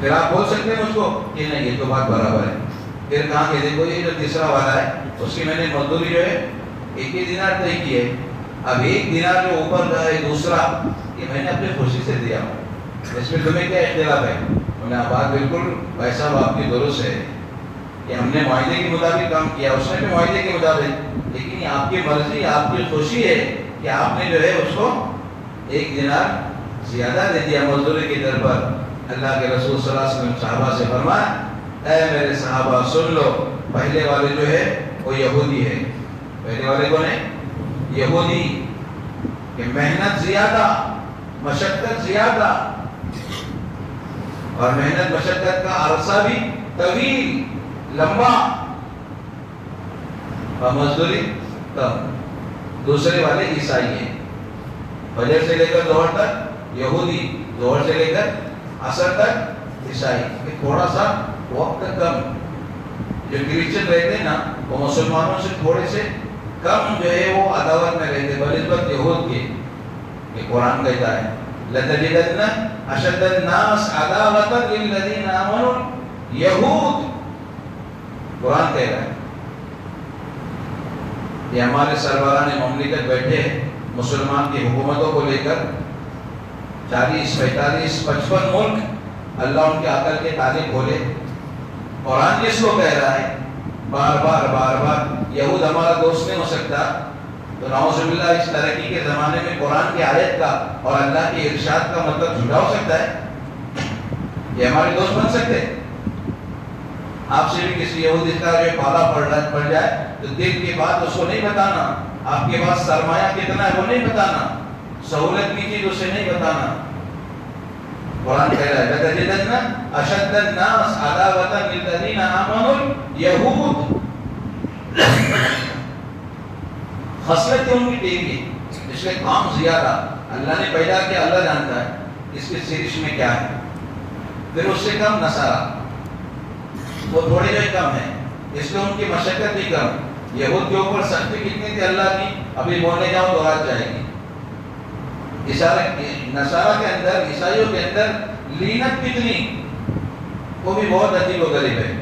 پھر آپ بول سکتے ہیں مجھ کو کہ نہیں یہ تو بات برابر ہے. پھر کہا کہ دیکھو یہ جو تیسرا والا ہے اس کی میں نے مزدوری جو ہے 1 ہی دینار طے کی ہے. اب 1 دینار جو اوپر کا ہے دوسرا یہ میں نے اپنی خوشی سے دیا ہوں, اس میں تمہیں کیا اختلاف ہے؟ انہوں نے بات بالکل بھائی صاحب آپ کی درست ہے کہ ہم نے معاہدے کے مطابق کام کیا, اس نے بھی معاہدے کے مطابق, لیکن یہ آپ کی مرضی, آپ کی خوشی ہے کہ آپ نے جو ہے اس کو 1 دینار زیادہ دے دیا مزدوری کے در پر. اللہ کے رسول صلی اللہ علیہ وسلم صحابہ سے فرمایا اے میرے صحابہ سن لو, پہلے والے جو ہے وہ یہودی ہے. پہلے والے کون ہے؟ یہودی. کہ محنت زیادہ، مشقت زیادہ، اور محنت مشقت کا عرصہ بھی طویل، لمبا، اور مزدوری کم۔ دوسرے والے عیسائی ہیں، فجر سے لے کر ظہر تک یہودی، ظہر سے لے کر عصر تک عیسائی، تھوڑا سا وقت کم۔ جو کرسچن رہتے ہیں نا وہ مسلمانوں سے تھوڑے سے کم جو ہے وہ عداوت میں رہتے، بنسبت یہود کے۔ یہ قرآن کہتا ہے لَتَجِدَنَّ أَشَدَّ النَّاسِ عَدَاوَةً لِلَّذِينَ آمَنُوا یہود، قرآن کہہ رہا ہے۔ یہ ہمارے سربراہ نے مملکت بیٹھے مسلمان کی حکومتوں کو لے کر 40 45 55 ملک، اللہ ان کے عقل کے تالے کھولے۔ قرآن کس کو کہہ رہا ہے؟ بار بار بار بار یہود ہمارا دوست نہیں ہو سکتا، تو نعوذ باللہ اس ترقی کے زمانے میں قرآن کی آیت کا اور اللہ کے ارشاد کا مطلب جھوٹا ہو سکتا ہے؟ یہ ہمارے دوست بن سکتے ہیں؟ آپ سے بھی کسی یہودی کا جو پالا پڑ جائے تو دل کی بات اس کو نہیں بتانا، آپ کے پاس سرمایہ کتنا ہے وہ نہیں بتانا، سہولت کی چیز اسے نہیں بتانا۔ قرآن کہہ رہا ہے لَتَجِدَنَّ أَشَدَّ النَّاسِ عَدَاوَةً لِلَّذِينَ آمَنُوا یہود، خصلت ان کی تیری ہے، اس لیے کام زیادہ اللہ نے پیدا کیا، اللہ جانتا ہے اس کی سرش میں کیا ہے۔ پھر اس سے کم نصارہ، وہ تھوڑے جو کم ہیں، اس لیے ان کی مشقت بھی کم۔ یہود کے اوپر سختی کتنی تھی اللہ کی، ابھی بولنے جاؤ تو رات جائے گی۔ نصارہ کے اندر، عیسائیوں کے اندر لینت کتنی، وہ بھی بہت عجیب و غریب ہے،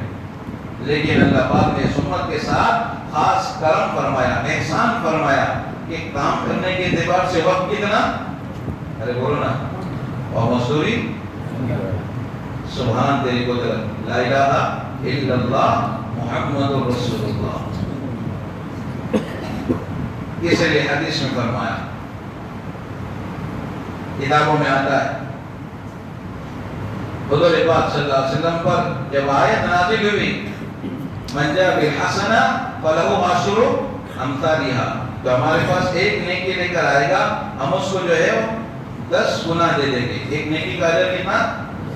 لیکن اللہ پاک نے سنت کے ساتھ خاص کرم فرمایا، احسان فرمایا کہ کام کرنے کے اعتبار سے وقت کتنا، ارے بولو نا، اور مزدوری سبحان تیری قدرت، لا الہ الا اللہ محمد رسول اللہ، اس لیے حدیث میں فرمایا، کتابوں میں آتا ہے۔ حضور پاک صلی اللہ علیہ وسلم پر جب آیت نازل ہوئی من جاء بالحسنہ فلہ عشر امثالها، تو ہمارے پاس ایک نیکی لے کر آئے گا، ہم اس کو جو ہے 10 گنا دے دیں گے۔ ایک نیکی کا اجر کتنا؟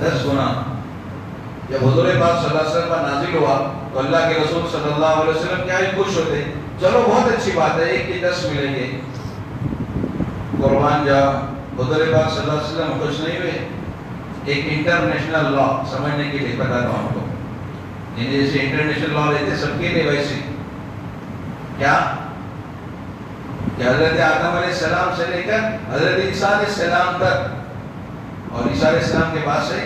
10 گنا۔ جب حضور پاک صلی اللہ علیہ وسلم پر نازل ہوا تو اللہ کے رسول صلی اللہ علیہ وسلم کیا ہی خوش ہوتے، چلو بہت اچھی بات ہے، ایک کی 10 ملیں گے، قربان جاؤ۔ حضور پاک صلی اللہ علیہ وسلم خوش نہیں ہوئے۔ ایک انٹرنیشنل لا سمجھنے کے لیے بتاتا ہوں آپ کو، یعنی جیسے انٹرنیشنل لا لیتے سب کے لیے، ویسے کیا کہ حضرت آدم علیہ السلام سے لے کر حضرت عیسیٰ علیہ السلام تک، اور عیسیٰ علیہ السلام کے بعد سے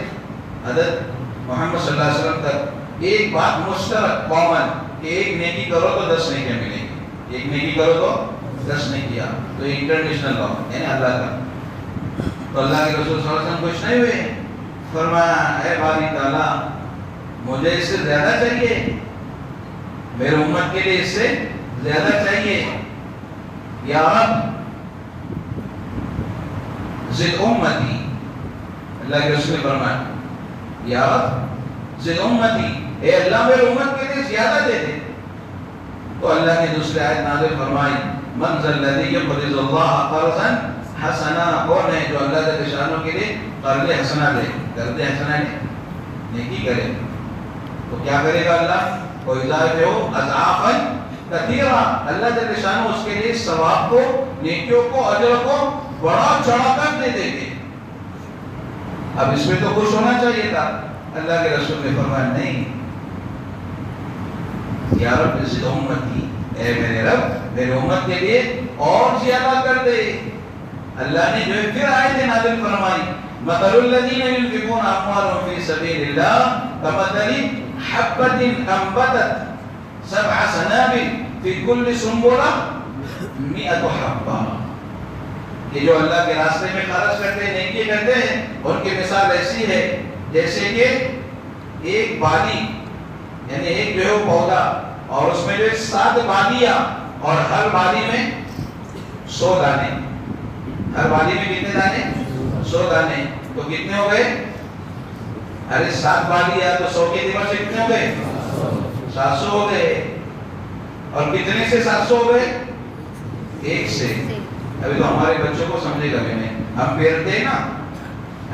حضرت محمد صلی اللہ علیہ وسلم تک ایک بات مشترک کامن کہ ایک نیکی کرو تو 10 نیکیاں ملیں گی، ایک نیکی کرو تو 10 نیکیاں، تو انٹرنیشنل لا یعنی اللہ کا۔ تو اللہ کے رسول صلی اللہ علیہ وسلم خوش نہیں ہوئے، فرمایا اے باری تعالیٰ مجھے اس سے زیادہ چاہیے، میرے امت کے لیے اس سے زیادہ چاہیے، یا رب زد امتی، اللہ کے رسول نے فرمایا یا رب زد امتی، اے اللہ میرے امت کے لیے زیادہ دے دے۔ تو اللہ نے دوسری آیت نازل فرمائی من ذا الذی یقرض اللہ قرضا حسنا، کون ہے جو اللہ کے شانوں کے لیے قرض حسنا دے، قرض حسنا نیکی کرے، تو کیا کرے گا اللہ؟ وَيُضَاعِفُهُ أَضْعَافًا كَثِيرًا، اللہ جل شانہ اس کے لیے ثواب کو، نیکیوں کو، اجر کو بڑا چڑھا کر دے دیں گے۔ اب اس میں تو خوش ہونا چاہیے تھا، اللہ کے رسول نے فرمایا نہیں، یا رب زد امتی، اے میرے رب میرے امت کے لیے اور زیادہ کر دے۔ اللہ نے جو ہے پھر آیت نازل فرمائی مثل الذین ينفقون اموالهم فی سبیل اللہ کمثل حبۃ انبتت 7 سنابل فی کل سنبلہ 100 حبہ، یہ جو اللہ کے راستے میں خرچ کرتے ہیں، نیکی کرتے ہیں، ان کی مثال ایسی ہے جیسے کہ ایک بالی، یعنی ایک جو ہے وہ پودا، اور اس میں جو 7 بالیاں، اور ہر بالی میں 100 دانے، ہر بالی میں کتنے دانے؟ 100 دانے، تو کتنے ہو گئے؟ ارے 7 بالیاں تو 100 کے دیوار سے کتنے ہو گئے؟ 700 ہو گئے، اور کتنے سے 700 ہو گئے؟ 1 سے، ابھی تو ہمارے بچوں کو سمجھے گا بھی نہیں. ہم پیرتے ہیں نا,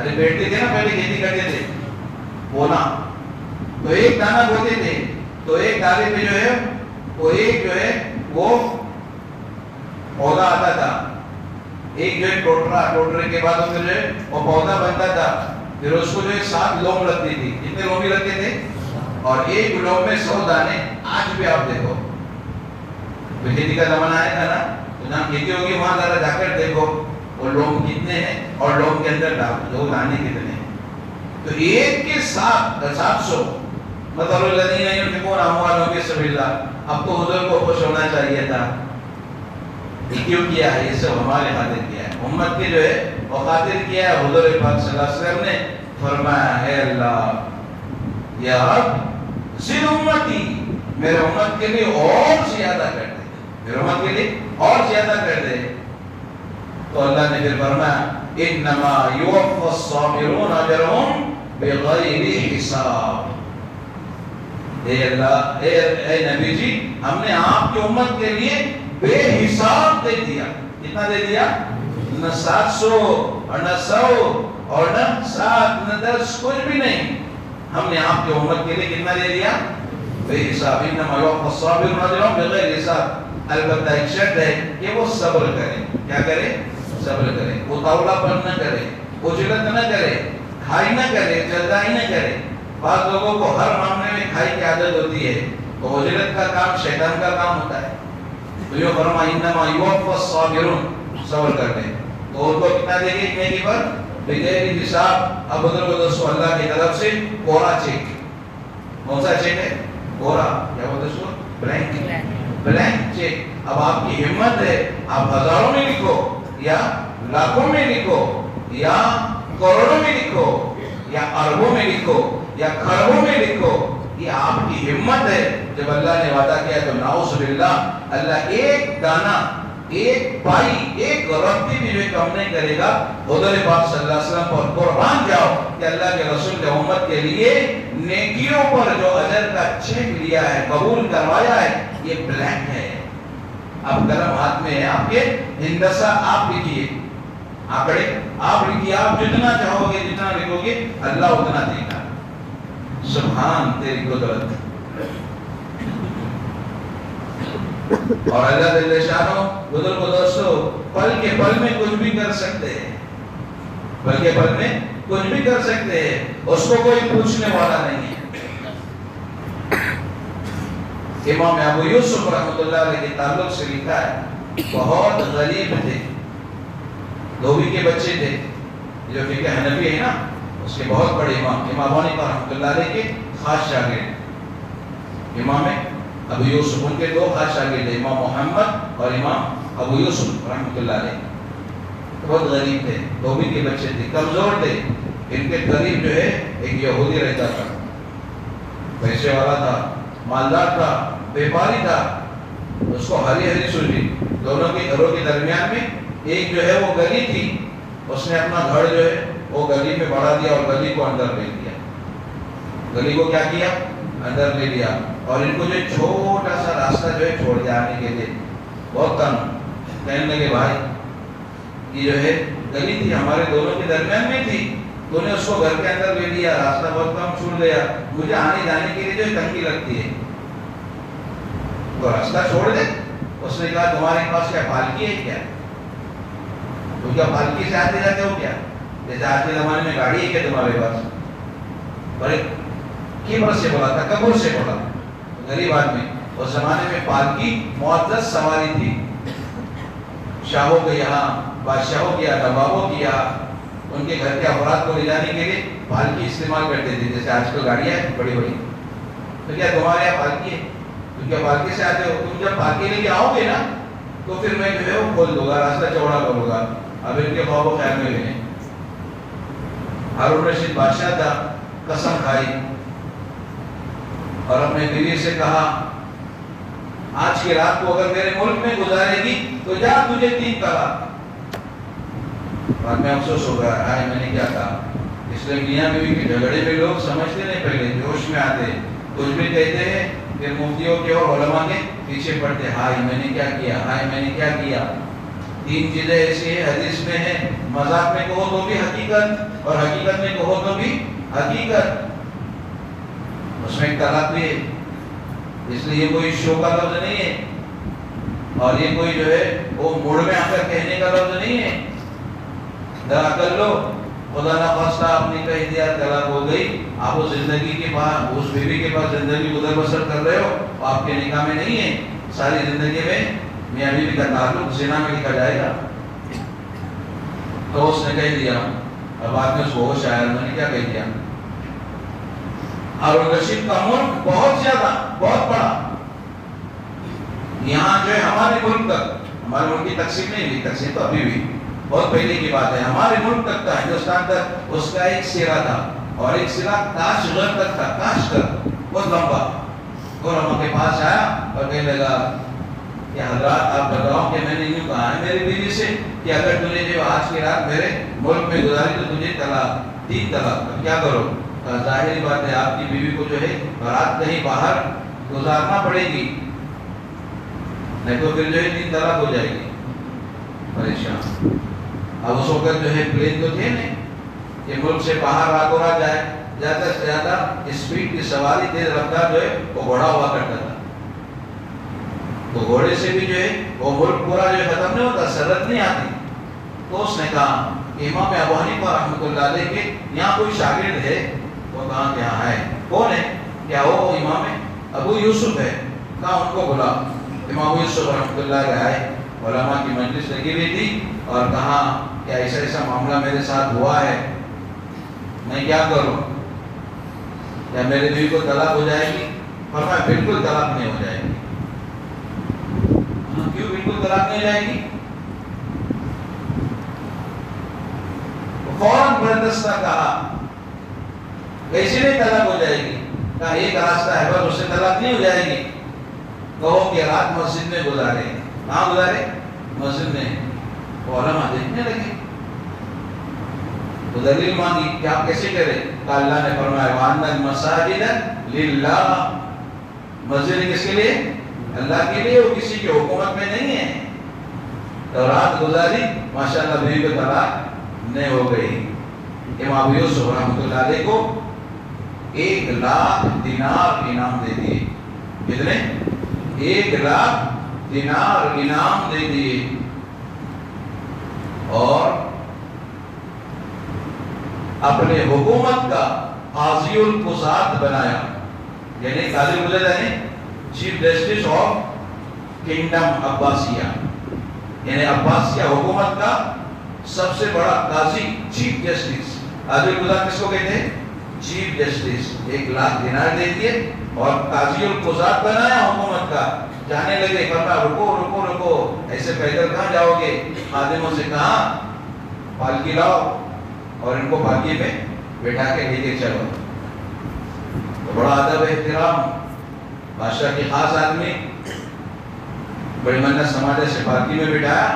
ارے بیٹھتے تھے نا پہلے, کھیتی کرتے تھے, بونا تو ایک دانہ بوتے تھے تو ایک ڈالے پہ جو ہے وہ ایک جو ہے وہ پودا آتا تھا, ایک جو ہے ٹوٹرے کے بعد جو ہے وہ پودا بنتا تھا, پھر اس کو جو ہے 7 لوم لگتی تھی. کتنے لوم ہی لگتے تھے؟ اور ایک لوم میں 100 دانے. آج بھی آپ دیکھو کھیتی کا زمانہ آئے گا نا, تو جہاں کھیتی ہوگی وہاں ذرا جا کر دیکھو وہ لوم کتنے ہیں اور لوم کے اندر دو دانے کتنے ہیں. تو ایک کے 700 مطلب الذین ينفقون اموالهم في سبيل الله. اب تو حضور کو خوش ہونا چاہیے تھا. یہ کیوں کیا ہے؟ یہ سب ہمارے خاطر کیا ہے, امت کے جو ہے وہ خاطر کیا ہے. حضور پاک صلی اللہ علیہ وسلم نے فرمایا ہے اللہ یا رب زد امتی, میرے امت کے لیے اور زیادہ کر دے, میرے امت کے لیے اور زیادہ کر دے. تو اللہ نے پھر فرمایا انما یوفی الصابرون اجرهم بغیر حساب. اے اللہ, اے نبی جی, ہم نے آپ کی امت کے لیے بے حساب دے دیا. کتنا دے دیا؟ نہ 700 اور نہ 100 اور نہ 7 نہ 10, کچھ بھی نہیں. ہم نے آپ کی امت کے لیے کتنا دے دیا؟ بے حساب. انما یوفی الصابرون اجرهم بغیر حساب. البتہ ایک شرط ہے کہ وہ صبر کرے. کیا کرے؟ صبر کرے. وہ طاولہ پر نہ کرے, اجرت نہ کرے, کھائی نہ کرے, جلدائی نہ کرے. بعض لوگوں کو ہر معاملے میں کھائی کی عادت ہوتی ہے, تو اجرت کا کام شیطان کا کام ہوتا ہے. تو یہ فرمایا انما یوفی الصابرون, صبر کر لیں تو ان کو کتنا دے گے نیکی پر بغیر حساب. اب ادھر کو دوستو اللہ کی طرف سے کورا چیک. کون سا چیک ہے؟ کورا, کیا بولتے اس کو؟ Blank cheque. اب آپ کی ہمت ہے, آپ ہزاروں میں لکھو یا لاکھوں میں لکھو یا کروڑوں میں لکھو یا اربوں میں لکھو یا کھربوں میں لکھو, یہ آپ کی ہمت ہے. جب اللہ نے وعدہ کیا تو نعوذ باللہ اللہ ایک دانہ, ایک پائی, ایک رتی بھی جو کم نہیں کرے گا. حضور پاک صلی اللہ علیہ وسلم پر قربان جاؤ کہ اللہ کے رسول نے امت کے لیے نیکیوں پر جو اجر کا چیک لیا ہے, قبول کروایا ہے, یہ بلینک ہے. اب قلم ہاتھ میں ہے آپ کے, ہندسہ آپ لکھیے, آنکڑے آپ لکھیے, آپ جتنا چاہو گے جتنا لکھو گے اللہ اتنا دے گا. سبحان تیری قدرت. اور اللہ جل شانہ بزرگ و دوستو پل کے پل میں کچھ بھی کر سکتے ہیں, پل کے پل میں کچھ بھی کر سکتے ہیں, اس کو کوئی پوچھنے والا نہیں ہے. امام ابو یوسف رحمۃ اللہ علیہ کے تعلق سے لکھا ہے بہت غریب تھے, دھوبی کے بچے تھے. جو فقہ حنفی ہے نا اس کے بہت بڑے امام ابو حنیفہ رحمۃ اللہ علیہ کے خاص شاگرد امام ابو یوسف, ان کے 2 خاص شاگرد تھے, امام محمد اور امام ابو یوسف رحمۃ اللہ علیہ. بہت غریب تھے, دھوبی کے بچے تھے, کمزور تھے. ان کے قریب جو ہے ایک یہودی رہتا تھا, پیسے والا تھا, مالدار تھا, بیپاری تھا. اس کو ہری ہری سوجی. دونوں کے گھروں کے درمیان میں ایک جو ہے وہ گلی تھی, اس نے اپنا گھر جو ہے وہ گلی میں بڑھا دیا اور گلی کو اندر لے لیا. گلی کو کیا کیا؟ اندر لے لیا. اور ان کو جو چھوٹا سا راستہ جو ہے چھوڑ دیا آنے کے لیے. بہت کم. کہنے لگے بھائی یہ جو ہے گلی تھی ہمارے دونوں کے درمیان میں تھی, تو نے اس کو گھر کے اندر لے لیا, راستہ بہت کم چھوڑ گیا, مجھے آنے جانے کے لیے جو تنگی لگتی ہے, تو راستہ چھوڑ دے. اس نے کہا تمہارے پاس کیا پالکی ہے کیا؟ تو کیا پالکی سے آتے جاتے ہو کیا؟ جیسے آج کے زمانے میں گاڑی ہے کیا تمہارے پاس؟ بڑے کیبر سے بولا تھا, کبر سے بولا. غریب آدمی. اس زمانے میں پالکی معزز سواری تھی. شاہوں کے یہاں, بادشاہوں کے یہاں, نوابوں کے یہاں ان کے گھر کے افراد کو لے جانے کے لیے پالکی استعمال کرتے تھے. جیسے آج کل گاڑیاں ہیں بڑی بڑی. تو کیا تمہارے یہاں پالکی ہے؟ تو کیا پالکی سے آتے ہو؟ تم جب پالکی لے کے آؤ گے نا تو پھر میں جو ہے وہ کھول دوں گا, راستہ چوڑا کروں گا. اب ان کے خواب و خیال میں رہے. ہارون رشید بادشاہ تھا, قسم کھائی اور اپنے بیوی سے کہا آج کی رات کو اگر میرے ملک میں گزارے گی تو جا تجھے 3 طلاق. بعد میں افسوس ہو گیا, آئے میں نے کیا کہا. اس لیے میاں بیوی کے جھگڑے میں لوگ سمجھتے نہیں, پہلے جوش میں آتے, کچھ بھی کہتے ہیں, پھر مفتیوں کے اور علماء کے پیچھے پڑتے, ہائے میں نے کیا کیا, ہائے میں نے کیا کیا. تین چیزیں ایسی ہیں حدیث میں ہیں، مذاق میں کہو تو بھی حقیقت اور حقیقت میں کہو تو بھی حقیقت، اس میں ایک طلاق بھی ہے، اس لیے یہ کوئی شو کا لفظ نہیں ہے اور یہ کوئی جو ہے وہ موڑ میں آ کر کہنے کا لفظ نہیں ہے۔ ذرا کر لو، خدا نہ خواستہ آپ نے کہہ دیا طلاق ہو گئی، آپ اس زندگی کے پاس اس بیوی کے پاس زندگی گزر بسر کر رہے ہو، آپ کے نکاح میں نہیں ہے، ساری زندگی میں میاں بیوی کا تعلق زنا میں لکھا جائے گا۔ تو اس نے کہہ دیا، اب بعد میں اس کو ہوش آیا، انہوں نے کیا کہہ دیا، ہارون رشید کا ملک بہت زیادہ بہت بڑا، یہاں جو ہے ہمارے ملک تک، ہمارے ملک کی تقسیم نہیں ہوئی، تقسیم تو ابھی بھی بہت پہلے کی بات ہے، ہمارے ملک تک کا ہندوستان تک اس کا ایک سرا تھا اور ایک سرا کاشغر تک تھا، کاشغر بہت لمبا۔ علماء کے پاس آیا اور کہنے لگا کہ حضرات آپ بتاؤ کہ میں نے یوں کہا ہے میری بیوی سے کہ اگر تُو نے جو آج کی رات میرے ملک میں گزاری تو تجھے طلاق، 3 طلاق، کیا کرو؟ ظاہری بات ہے آپ کی بیوی کو جو ہے رات کہیں باہر گزارنا پڑے گی، نہیں تو پھر جو ہے 3 طلاق ہو جائے گی۔ پریشان، اب اس وقت جو ہے پلین تو تھے نہیں کہ ملک سے باہر رات و رات جائے، زیادہ سے زیادہ اسپیڈ کی سواری تیز رفتار جو ہے وہ گھوڑا ہوا کرتا تھا، تو گھوڑے سے بھی جو ہے وہ ملک پورا جو ختم نہیں ہوتا، سرحد نہیں آتی۔ تو اس نے کہا کہ امام ابو حنیفہ رحمۃ اللہ علیہ کے یہاں کوئی شاگرد ہے؟ وہ کہا کہ ہاں ہے۔ کون ہے؟ کیا وہ امام ابو یوسف ہے؟ کہا ان کو بلا۔ امام ابو یوسف رحمۃ اللہ علیہ آئے، علماء کی مجلس لگی ہوئی تھی اور کہا کہ ایسا ایسا معاملہ میرے ساتھ ہوا ہے، میں کیا کروں؟ کیا میرے بیوی کو طلاق ہو جائے گی؟ فرمایا بالکل طلاق نہیں ہو جائے گی۔ کیوں بالکل طلاق نہیں ہو جائے گی؟ فوراً بردستہ کہا کیسے نہیں طلاق ہو جائے گی؟ کہا ایک راستہ ہے بس، اس سے طلاق نہیں ہو جائے گی، کہو کہ رات مسجد میں گزارے۔ کہاں گزارے؟ مسجد میں۔ علماء دیکھنے لگے، تو دلیل مانگی کہ آپ کیسے کریں؟ کہا اللہ نے فرمایا وَأَنَّ الْمَسَاجِدَ لِلَّهِ، مسجد کس کے لیے؟ اللہ کے لیے، وہ کسی کی حکومت میں نہیں ہے۔ تو رات گزاری، ماشاءاللہ بیوی کو طلاق نہیں ہو گئی۔ امام ابو یوسف رحمۃ اللہ علیہ کو 1,00,000 دینار انعام دے دیے۔ کتنے؟ 1,00,000 دینار انعام دے دیے، اور اپنے حکومت کا قاضی القضات بنایا، یعنی قاضی القضات یعنی چیف جسٹس آف کنگڈم عباسیہ، یعنی عباسیہ حکومت کا سب سے بڑا قاضی، چیف جسٹس۔ قاضی القضات کس کو کہتے ہیں؟ Chief justice. 1,00,000 دینار دے دیے اور قاضی القضات بنایا حکومت کا۔ جانے لگے، فرمایا رکو رکو رکو، ایسے پیدل کہاں جاؤ گے؟ خادموں سے کہا پالکی لاؤ اور ان کو پالکی میں بیٹھا کے لے کے چلو۔ تو بڑا ادب احترام، بادشاہ کی خاص آدمی، بڑی منت سماجھ سے پالکی میں بٹھایا،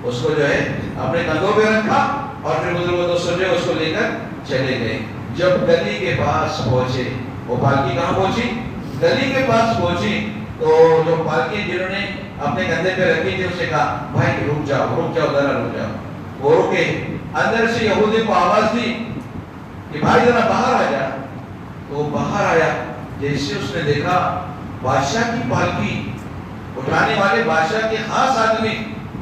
اس کو جو ہے اپنے کندھوں پہ رکھا اور پھر بزرگوں دوستوں جو اس کو لے کر چلے گئے۔ جب گلی کے پاس پہنچے، وہ پالکی کہاں پہنچی؟ گلی کے پاس پہنچی، تو جو پالکی جنہوں نے اپنے کندھے پہ رکھی تھی اس سے کہا بھائی رک جاؤ ذرا رک جاؤ۔ وہ رکے، اندر سے یہودی کو آواز دی کہ بھائی ذرا باہر آ جا۔ تو وہ باہر آیا، جیسے اس نے دیکھا بادشاہ کی پالکی، اٹھانے والے بادشاہ کے خاص آدمی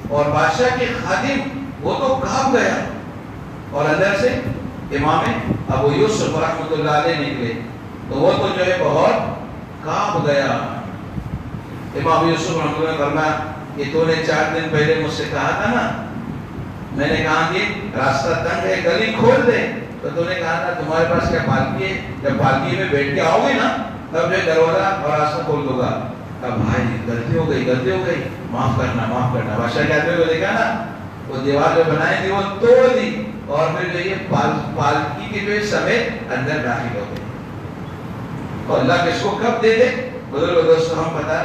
اور بادشاہ کے خادم، وہ تو کانپ گیا، اور اندر سے امام ابو یوسف رحمۃ اللہ علیہ نکلے، تو وہ تو جو ہے بہت کانپ گیا۔ امام ابو یوسف رحمۃ اللہ نے فرمایا کہ تو نے 4 دن پہلے مجھ سے کہا تھا نا، میں نے کہا کہ راستہ تنگ ہے، گلی کھول دے، تو تو نے کہا تھا تمہارے پاس کیا پالکی ہے؟ جب پالکی میں بیٹھ کے آؤ گے نا تب جو دروازہ اور راستہ کھول دوں گا۔ کہا بھائی غلطی ہو گئی، معاف کرنا۔ بادشاہ کے آدمی کو دیکھا نا، وہ دیوار جو بنائی تھی وہ توڑ دی اور پھر جو یہ پالکی کے جو سمیت اندر داخل ہو گئے۔ تو اللہ کس کو کب دے دے بزرگ دوستوں ہم پتہ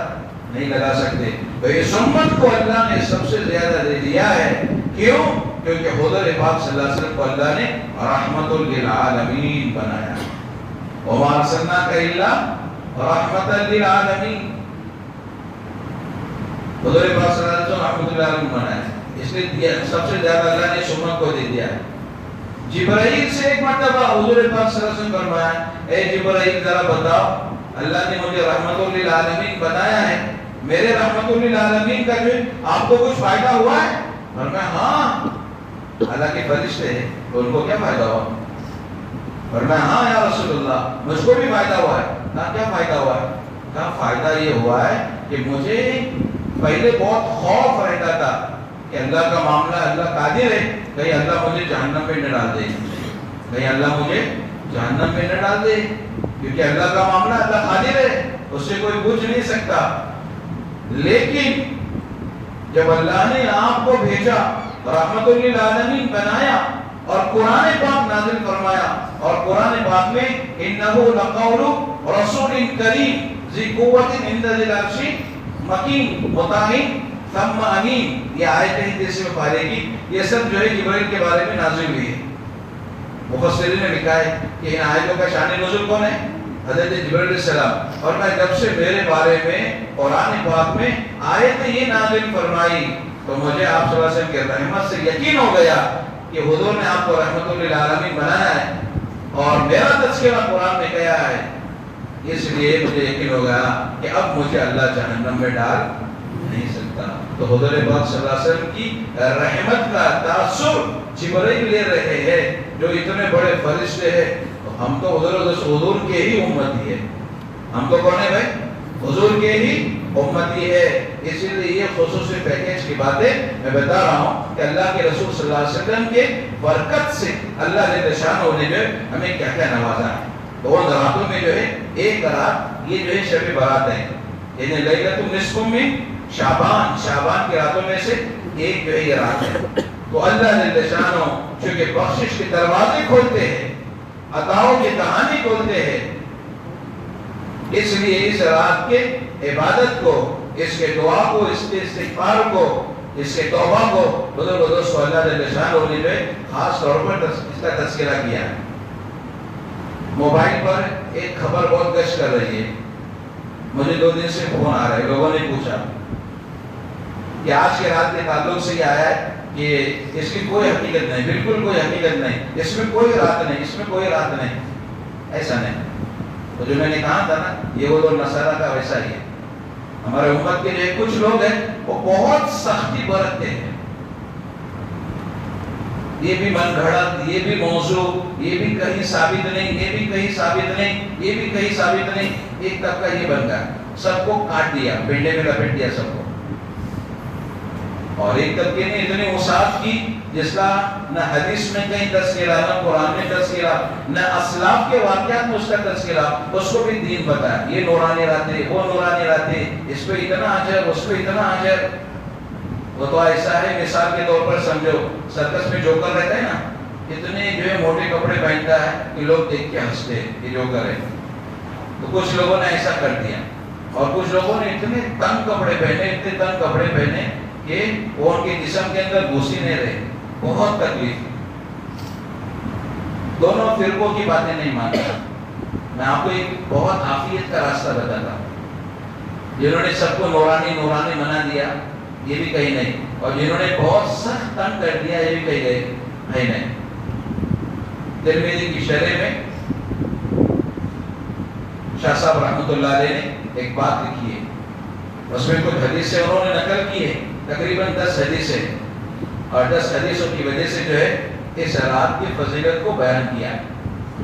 نہیں لگا سکتے۔ تو اس امت کو اللہ نے سب سے زیادہ دے دیا ہے، کیوں؟ کیونکہ حضور پاک صلی اللہ علیہ وسلم کو اللہ نے رحمت للعالمین بنایا۔ وما ارسلناک الا رحمت للعالمین، حضور پاک صلی اللہ علیہ وسلم رحمت للعالمین بنایا۔ اس لیے سب سے زیادہ اللہ نے سنت کو دے دیا ہے. جبرائیل سے ایک مرتبہ حضور پاک صلی اللہ علیہ وسلم فرمایا اے جبرائیل ذرا بتاؤ اللہ نے مجھے رحمت للعالمین بنایا ہے, میرے رحمت للعالمین کا جو آپ کو کچھ فائدہ ہوا ہے؟ فرمایا ہاں. اللہ کے فرشتے ہیں تو ان کو کیا فائدہ ہوا؟ فرمایا ہاں یا رسول اللہ مجھ کو بھی فائدہ ہوا ہے. کہا کیا فائدہ ہوا ہے؟ کہا فائدہ یہ ہوا ہے کہ مجھے پہلے بہت خوف رہتا تھا کہ اللہ کا معاملہ اللہ قادر ہے, کہیں اللہ مجھے جہنم میں نہ ڈال دے, کہیں اللہ مجھے جہنم میں نہ ڈال دے, کیونکہ اللہ کا معاملہ اللہ قادر ہے, اس سے کوئی پوچھ نہیں سکتا. لیکن جب اللہ نے آپ کو بھیجا, رحمت للعالمین بنایا اور قرآن پاک نازل فرمایا, اور قرآن پاک میں انہو لقول رسول کریم ذی قوت عند ذی العرش مکین مطاع ثم امین, یہ آیت ہے 30 پارے کی. یہ سب جو ہے جبرائیل کے بارے میں نازل ہوئی ہے. مفسرین نے لکھا ہے کہ ان آیتوں کا شان نزول کون ہے؟ حضرت جبرائیل علیہ السلام. اور میں جب سے میرے بارے میں قرآن پاک میں آیت یہ نازل فرمائی تو مجھے آپ صلی اللہ علیہ وسلم کے رحمت سے یقین ہو گیا کہ حضور نے آپ کو رحمت للعالمین بنایا ہے اور میرا تذکرہ قرآن میں کیا ہے. اس لیے مجھے یقین ہو گیا کہ اب مجھے اللہ جہنم میں ڈال نہیں سکتا. تو حضور پاک صلی اللہ علیہ وسلم کی رحمت کا تاثر جبرائیل لے رہے ہیں جو اتنے بڑے فرشتے ہیں. ہم تو حضور کے ہی امتی ہے. ہم تو کون ہے بھائی؟ حضور کے ہی امتی ہے. اسی لیے یہ خصوصی پیکیج کی باتیں میں بتا رہا ہوں کہ اللہ کے رسول صلی اللہ علیہ وسلم کے برکت سے اللہ جل شانہ نے جو ہمیں کیا کیا نوازا ہے. دو راتوں میں جو ہے ایک رات یہ جو ہے شب برات ہے, یعنی لیلۃ النصف من شعبان, شعبان کی راتوں میں سے ایک جو ہے یہ رات ہے. تو اللہ جل شانہ چونکہ بخشش کے دروازے کھولتے ہیں, عطاؤں کی کہانی کھولتے ہیں, اس لیے اس رات کے عبادت کو, اس کے دعا کو, اس کے استغفار کو, اس کے توبہ کو دوستو اللہ جل شانہ نے جو ہے خاص طور پر اس کا تذکرہ کیا ہے. موبائل پر ایک خبر بہت گشت کر رہی ہے. مجھے 2 دن سے فون آ رہا ہے, لوگوں نے پوچھا کہ آج کی رات کے تعلق سے یہ آیا ہے کہ اس کی کوئی حقیقت نہیں, بالکل کوئی حقیقت نہیں, اس میں کوئی رات نہیں, اس میں کوئی رات نہیں, ایسا نہیں. تو جو میں نے کہا تھا نا یہ وہ نصارہ کا ویسا ہی ہے. ہمارے امت کے جو کچھ لوگ ہیں وہ بہت سختی برتتے ہیں. یہ بھی من گھڑت, یہ بھی موضوع, یہ بھی کہیں ثابت نہیں, یہ بھی کہیں ثابت نہیں, یہ بھی کہیں ثابت نہیں. ایک طبقہ یہ بن گیا, سب کو کاٹ دیا, پنڈے میں لپیٹ دیا سب کو. اور ایک طبقے نے اتنی وسعت کی جس کا نہ حدیث میں کہیں تذکرہ, نہ قرآن میں تذکرہ, نہ اسلاف کے واقعات میں اس کا تذکرہ. اس کو بھی دین بتایا, یہ نورانی راتیں, وہ نورانی راتیں, اس پہ اتنا اجر, اس پہ اتنا اجر. وہ تو ایسا ہے, مثال کے طور پر سمجھو سرکس میں جوکر رہتا ہے نا, اتنے جو ہے موٹے کپڑے پہنتا ہے کہ لوگ دیکھ کے ہنستے ہیں کہ جوکر ہے. تو کچھ لوگوں نے ایسا کر دیا, اور کچھ لوگوں نے اتنے تنگ کپڑے پہنے, اتنے تنگ کپڑے پہنے کہ وہ ان کے جسم کے اندر گھس ہی نہیں رہے. بہت تکلیف. دونوں فرقوں کی باتیں نہیں مانتا. میں آپ کو ایک بہت عافیت کا راستہ بتاتا ہوں. جنہوں نے سب کو نورانی نورانی بنا دیا یہ بھی کہیں نہیں, اور جنہوں نے بہت سخت تنگ کر دیا یہ بھی کہیں گئے ہے نہیں. ترمذی کی شرح میں شاہ صاحب رحمۃ اللہ علیہ نے ایک بات لکھی ہے, اس میں کچھ حدیثیں انہوں نے نقل کی ہے, تقریباً 10 حدیثیں, اور 10 حدیثوں کی وجہ سے جو ہے اس رات کی فضیلت کو بیان کیا ہے.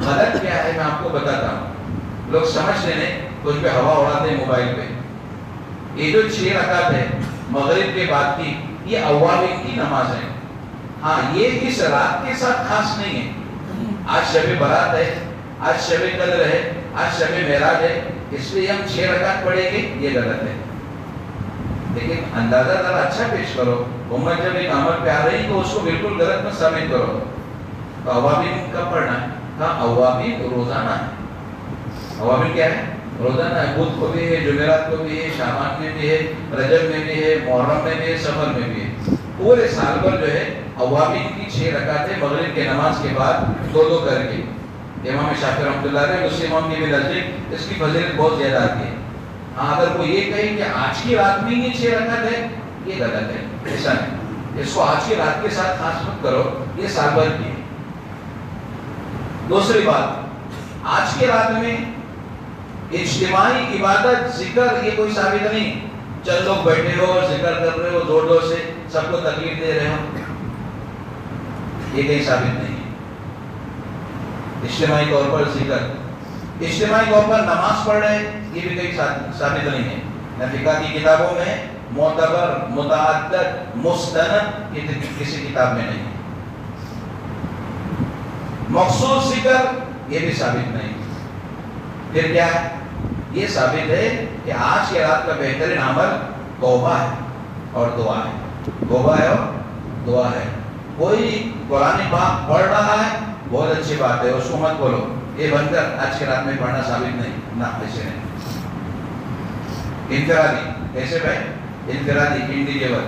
غلط کیا ہے میں آپ کو بتاتا ہوں. لوگ سمجھتے نہیں, کچھ پہ ہوا اڑاتے ہیں موبائل پہ. یہ جو 6 رکعت ہے مغرب کے بعد کی, یہ اوابین کی نماز ہے. ہاں یہ اس رات کے ساتھ خاص نہیں ہے. آج شب برات ہے, آج شب قدر ہے, آج شب معراج ہے, اس لیے ہم 6 رکعت پڑھیں گے, یہ غلط ہے. لیکن اندازہ ذرا اچھا پیش کرو. امت جب ایک عمل پہ آ رہی تو اس کو بالکل غلط مت ثابت کرو. تو اوابین کب پڑھنا ہے؟ ہاں اوابین روزانہ ہے. اوابین کیا ہے؟ روزانہ ہے. بدھ کو بھی ہے, جمعرات کو بھی ہے, شعبان میں بھی ہے, رجب میں بھی ہے, محرم میں بھی ہے, سفر میں بھی ہے. پورے سال بھر جو ہے اوابین کی 6 رکعتیں مغرب کے نماز کے بعد 2 کر کے. امام شافعی رحمۃ اللہ علیہ اس امام کی بھی نزدیک اس کی فضیلت بہت زیادہ آتی ہے. ہاں اگر کوئی یہ کہے کہ آج کی رات میں یہ 6 رکعت ہے, یہ غلط ہے. ایسا نہیں. اس کو آج کی رات کے ساتھ خاص مت کرو، یہ سال بھر کی ہے۔ دوسری بات، آج کی رات میں اجتماعی عبادت ذکر یہ کوئی ثابت نہیں، چند لوگ بیٹھے ہو اور ذکر کر رہے ہو زور زور سے، سب کو تکلیف دے رہے ہو، یہ کہیں ثابت نہیں ہے۔ اجتماعی طور پر ذکر، اجتماعی طور پر نماز پڑھ رہے، یہ بھی کہیں ثابت نہیں ہے، نہ فقہ کی کتابوں میں معتبر متعدد مستند یہ کسی کتاب میں نہیں ہے۔ مخصوص ذکر یہ بھی ثابت نہیں۔ پھر کیا ہے؟ یہ ثابت ہے کہ آج کی رات کا بہترین عمل توبہ ہے اور دعا ہے، توبہ ہے اور دعا ہے۔ کوئی قرآن پاک پڑھ رہا ہے بہت اچھی بات ہے، اس کو مت بولو یہ بن کر آج کی رات میں پڑھنا ثابت نہیں، نہ ایسے نہیں۔ انفرادی کیسے بھائی؟ انفرادی انڈیویجول،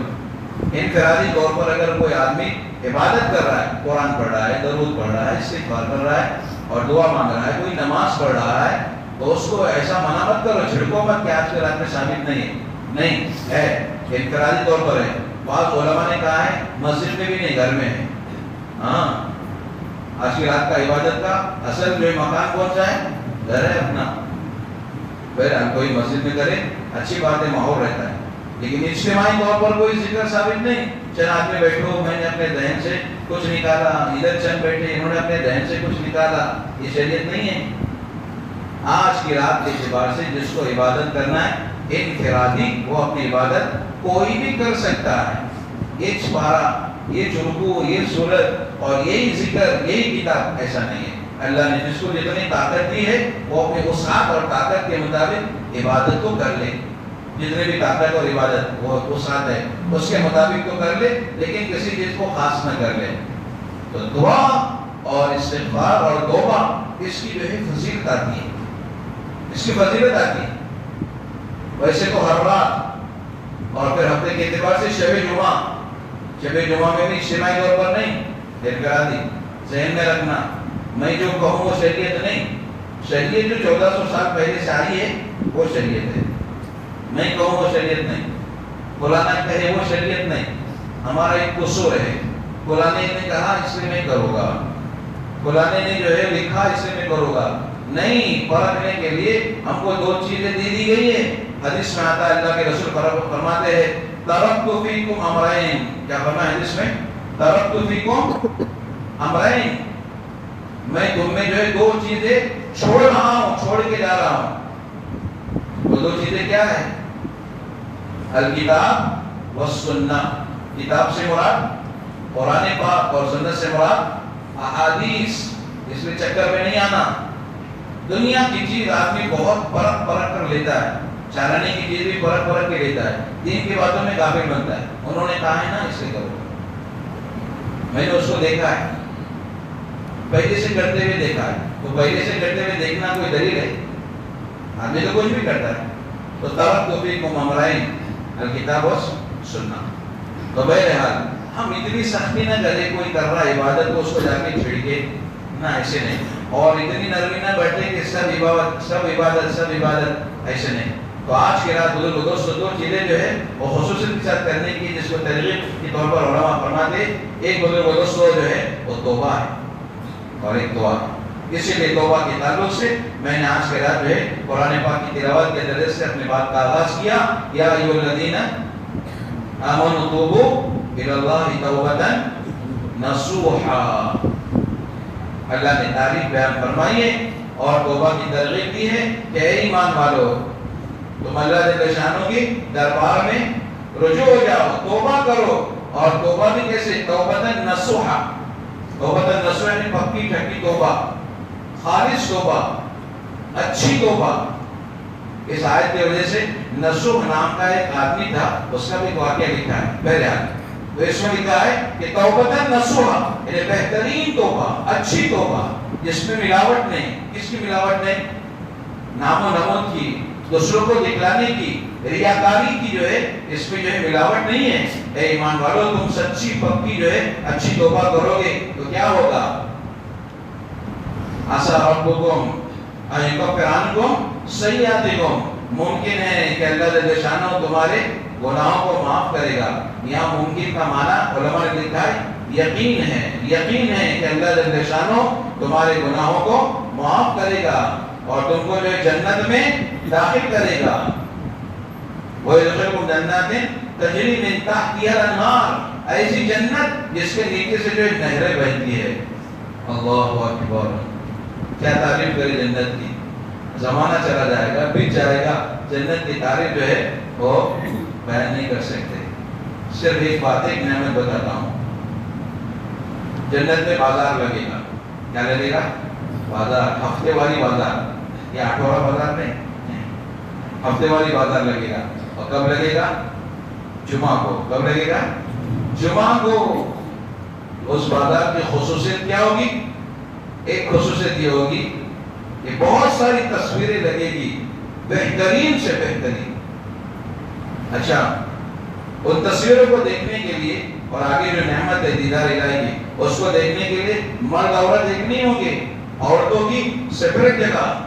انفرادی طور پر اگر کوئی آدمی عبادت کر رہا ہے، قرآن پڑھ رہا ہے، درود پڑھ رہا ہے، استغفار کر رہا ہے اور دعا مانگ رہا ہے، کوئی نماز پڑھ رہا ہے، تو اس کو ایسا منع مت کرو، چھڑکو مت کہ آج کی رات میں ثابت نہیں ہے، نہیں ہے، انفرادی طور پر ہے۔ بعض علماء نے کہا ہے مسجد میں بھی نہیں، گھر میں ہے۔ ہاں، آج کی رات کا عبادت کا اصل جو مکان کون سا ہے؟ گھر ہے اپنا۔ بہرحال کوئی مسجد میں کرے اچھی بات ہے، ماحول رہتا ہے، لیکن اجتماعی طور پر کوئی ذکر ثابت نہیں۔ چند آدمی بیٹھو، میں نے اپنے ذہن سے کچھ نکالا، ادھر چند بیٹھے انہوں نے اپنے ذہن سے کچھ نکالا، یہ شریعت نہیں ہے۔ آج کی رات کے اعتبار سے جس کو عبادت کرنا ہے انفرادی، وہ اپنی عبادت کوئی بھی کر سکتا ہے۔ یہ چھپارا، یہ چرکو، یہ سورت اور یہی ذکر، یہی کتاب، ایسا نہیں ہے۔ اللہ نے جس کو جتنی طاقت دی ہے وہ اپنے وسعت اور طاقت کے مطابق عبادت کو کر لے، جتنے بھی طاقت اور عبادت وہ وسعت ہے اس کے مطابق تو کر لے، لیکن کسی چیز کو خاص نہ کر لے۔ تو دعا اور استغفار اور توبہ اس کی جو ہے فضیلت آتی ہے، اس کی فضیلت آتی ہے۔ ویسے تو ہر رات اور پھر ہفتے کے اعتبار سے شب جمعہ، شب جمعہ میں بھی اجتماعی طور پر نہیں، انفرادی۔ ذہن میں رکھنا، میں جو کہوں وہ شریعت نہیں، شریعت جو 1400 سال پہلے سے آئی ہے وہ شریعت ہے، میں کہوں وہ شریعت نہیں، قرآن کہے وہ شریعت نہیں۔ ہمارا ایک قصور ہے، قرآن نے کہا اس لیے میں کروں گا، قرآن نے جو ہے لکھا اس لیے میں کروں گا، نہیں۔ پرکھنے کے لیے ہم کو دو چیزیں دے دی گئی ہے۔ حدیث میں آتا ہے، اللہ کے رسول فرماتے ہیں ترکت فیکم امرین، کیا فرمایا حدیث میں؟ ترکت فیکم امرین، میں تم میں جو ہے دو چیزیں چھوڑ رہا ہوں، چھوڑ کے جا رہا ہوں۔ وہ دو چیزیں کیا ہیں؟ الکتاب والسنہ، کتاب سے مراد قرآن پاک اور سنت سے مراد احادیث۔ اس میں چکر میں نہیں آنا، دنیا کی چیز آدمی بہت پرکھ کر لیتا ہے، چالانے کی چیز بھی پرکھ کے لیتا ہے، دین کی باتوں میں غافل بنتا ہے۔ انہوں نے کہا ہے نا اس سے کرو، میں نے اس کو دیکھا ہے، پہلے سے کرتے ہوئے دیکھا ہے، تو پہلے سے کرتے ہوئے دیکھنا کوئی دلیل ہے؟ آدمی تو کچھ بھی کرتا ہے۔ تو ترکت فیکم امرین الکتاب و سنہ۔ تو بہرحال ہم اتنی سختی نہ کرے، کوئی کر رہا عبادت کو اس کو جا کے چھڑکے، نہ ایسے نہیں، اور اتنی نرمی نہ بیٹھے کہ سب عبادت، ایسے نہیں۔ تو آج کی رات دو چیزیں جو ہے وہ خصوصیت کے ساتھ کرنے کی، جس کو ترغیب کے طور پر علماء فرماتے، ایک دوستوں جو ہے وہ توبہ ہے اور ایک دعا۔ اسی لیے توبہ کے تعلق سے میں نے آج کے رات جو ہے قرآن پاک کی تلاوت کے ذریعے سے اپنی بات کا آغاز کیا۔ یا ایھا الذین آمنوا توبوا الی اللہ توبۃ نصوحا، اللہ نے تعریف بیان فرمائی ہے اور توبہ کی ترغیب دی ہے کہ اے ایمان والو، تم اللہ جل شانہ کی دربار میں رجوع ہو جاؤ، توبہ کرو، اور توبہ بھی کیسے؟ توبۃ نصوحا، توبۃ نصوحا یعنی پکی ٹھکی توبہ، خالص توبہ، اچھی توبہ۔ اس آیت کی وجہ سے نصوح نام کا ایک آدمی تھا، اس کا بھی ایک واقعہ لکھا ہے بہرحال، تو اس میں لکھا ہے کہ توبۃ نصوحا یعنی بہترین توبہ، اچھی توبہ، جس میں ملاوٹ نہیں۔ کس کی ملاوٹ نہیں؟ نام و نمود کی، دوسروں کو دکھلانے کی، ریاکاری کی جو ہے اس میں جو ہے ملاوٹ نہیں ہے۔ اے ایمان والو، تم سچی پکی جو ہے اچھی توبہ کرو گے تو کیا ہوگا؟ عسیٰ ربکم ان یکفر عنکم سیئاتکم، ممکن ہے کہ اللہ جل شانہ تمہارے گناہوں کو معاف کرے گا۔ یہاں ممکن کا معنی علماء نے لکھا ہے یقین ہے کہ اللہ جل شانہ تمہارے گناہوں کو معاف کرے گا اور تم کو جو ہے جنت میں داخل کرے گا۔ وَيُدْخِلُكُمْ جَنَّاتٍ تَجْرِي مِن تَحْتِهَا الْأَنْهَارُ، ایسی جنت جس کے نیچے سے جو نہریں بہتی ہے۔ اللہ اکبر، کیا تعریف کرے جنت کی، زمانہ چلا جائے گا، بیت جائے گا، جنت کی تعریف جو ہے وہ بیان نہیں کر سکتے۔ صرف ایک بات ایک نعمت بتاتا ہوں، جنت میں بازار لگے گا۔ کیا لگے گا؟ بازار، ہفتے والی بازار، یا آٹھواں بازار نہیں، ہفتے والی بازار لگے گا۔ اور کب لگے گا؟ جمعہ کو۔ کب لگے گا؟ جمعہ کو۔ اس بازار کی خصوصیت کیا ہوگی؟ ایک خصوصیت یہ ہوگی کہ بہت ساری تصویریں لگے گی، بہترین سے بہترین۔ اچھا، ان تصویروں کو دیکھنے کے لیے اور آگے جو نعمت ہے دیدار الہی کی، اس کو دیکھنے کے لیے مرد عورت ایک نہیں ہوں گے، عورتوں کی سیپریٹ جگہ،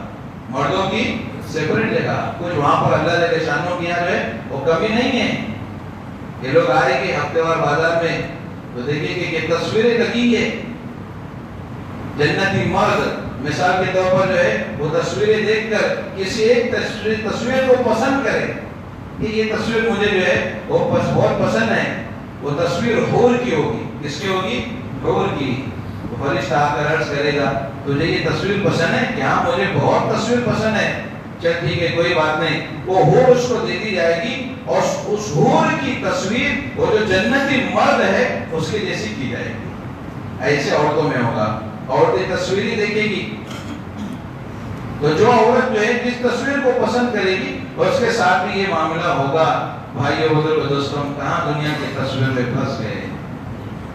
مردوں کی سیپریٹ جگہ۔ کچھ وہاں پر اللہ جل شانہ کی یہاں جو ہے وہ کمی نہیں ہے۔ یہ لوگ آئے گے ہفتے وار بازار میں تو دیکھیں گے کہ تصویریں لگی ہے، جنتی مرد مثال کے طور پر جو ہے وہ تصویریں دیکھ کر کسی ایک تصویر کو پسند کرے کہ یہ تصویر مجھے جو ہے وہ بہت پسند ہے، وہ تصویر حور کی ہوگی۔ کس کی ہوگی؟ حور کی۔ وہ فرشتہ آ کر عرض کرے گا تجھے یہ تصویر پسند ہے؟ کہ ہاں مجھے بہت تصویر پسند ہے۔ چل ٹھیک ہے، کوئی بات نہیں، وہ حور اس کو دے دی جائے گی اور اس حور کی تصویر وہ جو جنتی مرد ہے اس کے جیسی کی جائے گی۔ ایسے عورتوں میں ہوگا، عورتیں تصویریں دیکھے گی تو جو عورت جو ہے جس تصویر کو پسند کرے گی اس کے ساتھ بھی یہ معاملہ ہوگا۔ بھائیو بزرگو دوستوں، کہاں دنیا کی تصویر میں پھنس گئے،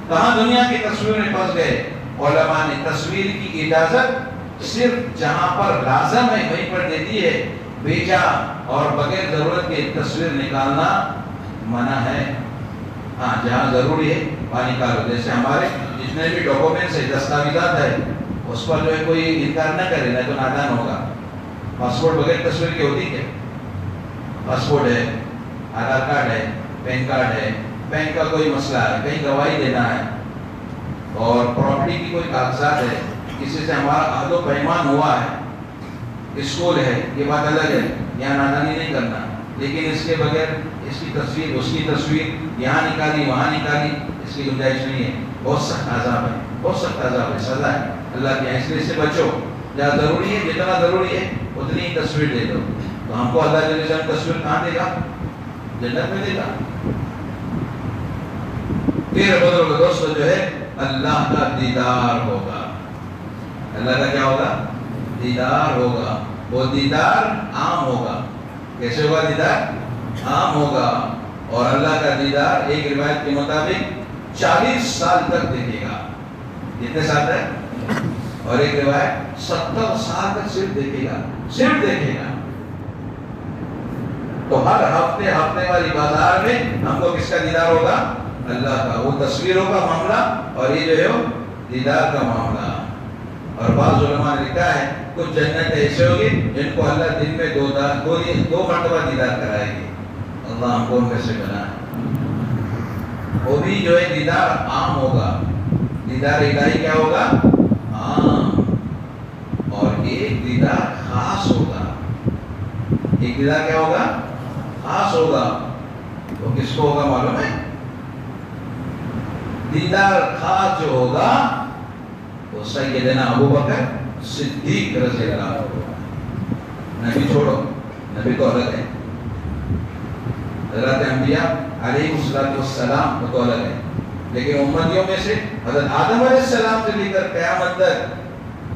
کہاں دنیا کی تصویر میں پھنس گئے۔ علماء نے تصویر کی اجازت صرف جہاں پر لازم ہے وہیں پر دے دی ہے، بیجا اور بغیر ضرورت کے تصویر نکالنا منع ہے۔ ہاں جہاں ضروری ہے وہاں نکالو، جیسے ہمارے جتنے بھی ڈاکومنٹس ہے، دستاویزات ہے، اس پر جو ہے کوئی انکار نہ کرے، نہ تو نادان ہوگا۔ پاسپورٹ بغیر تصویر کی ہوتی ہے؟ پاسپورٹ ہے، آدھار کارڈ ہے، پین کارڈ ہے، بینک کا کوئی مسئلہ ہے، کہیں گواہی دینا ہے، اور پراپرٹی کی کوئی کاغذات ہے، کسی سے ہمارا عہد و پیمان ہوا ہے، اسکول ہے، یہ بات الگ ہے، یہاں نادانی نہیں کرنا۔ لیکن اس کے بغیر اس کی تصویر، اس کی تصویر یہاں نکالی وہاں نکالی، اس کی گنجائش نہیں ہے۔ بہت سخت عذاب ہے، بہت سخت عذاب ہے، سزا ہے اللہ کی۔ اس لیے سے بچو، جہاں ضروری ہے، جتنا ضروری ہے اتنی ہی تصویر دے دو۔ تو ہم کو اللہ جل شانہ تصویر کہاں دے گا؟ جنت میں دے گا۔ پھر بزرگ دوستو جو ہے اللہ کا دیدار ہوگا۔ اللہ کا کیا ہوگا؟ دیدار ہوگا۔ وہ دیدار عام ہوگا۔ کیسے ہوگا دیدار؟ عام ہوگا۔ اور اللہ کا دیدار ایک روایت کے مطابق 40 سال تک دیکھے گا۔ کتنے سال تک؟ اور ایک روایت 70 سال تک صرف دیکھے گا، صرف دیکھے گا۔ تو ہر ہفتے والی بازار میں ہم کو کس کا دیدار ہوگا؟ اللہ کا۔ وہ تصویروں کا معاملہ اور یہ جو ہے وہ دیدار کا معاملہ۔ اور بعض علماء نے لکھا ہے کچھ جنت ایسے ہوگی جن کو اللہ دن میں دو مرتبہ دیدار کرائے گی۔ اللہ ہم کو ان میں سے بنائے۔ وہ بھی جو ہے دیدار عام ہوگا۔ دیدار الہی کیا ہوگا؟ عام۔ اور ایک دیدار خاص ہوگا۔ ایک دیدار کیا ہوگا؟ خاص ہوگا۔ وہ کس کو ہوگا معلوم ہے؟ دیدار خاص جو ہوگا وہ سیدنا ابو بکر صدیق رضی اللہ عنہ۔ نبی چھوڑو، نبی تو الگ ہے، حضرت انبیاء علیہ السلام وہ تو الگ ہے، لیکن امتیوں میں سے حضرت آدم علیہ السلام سے لے کر قیامت تک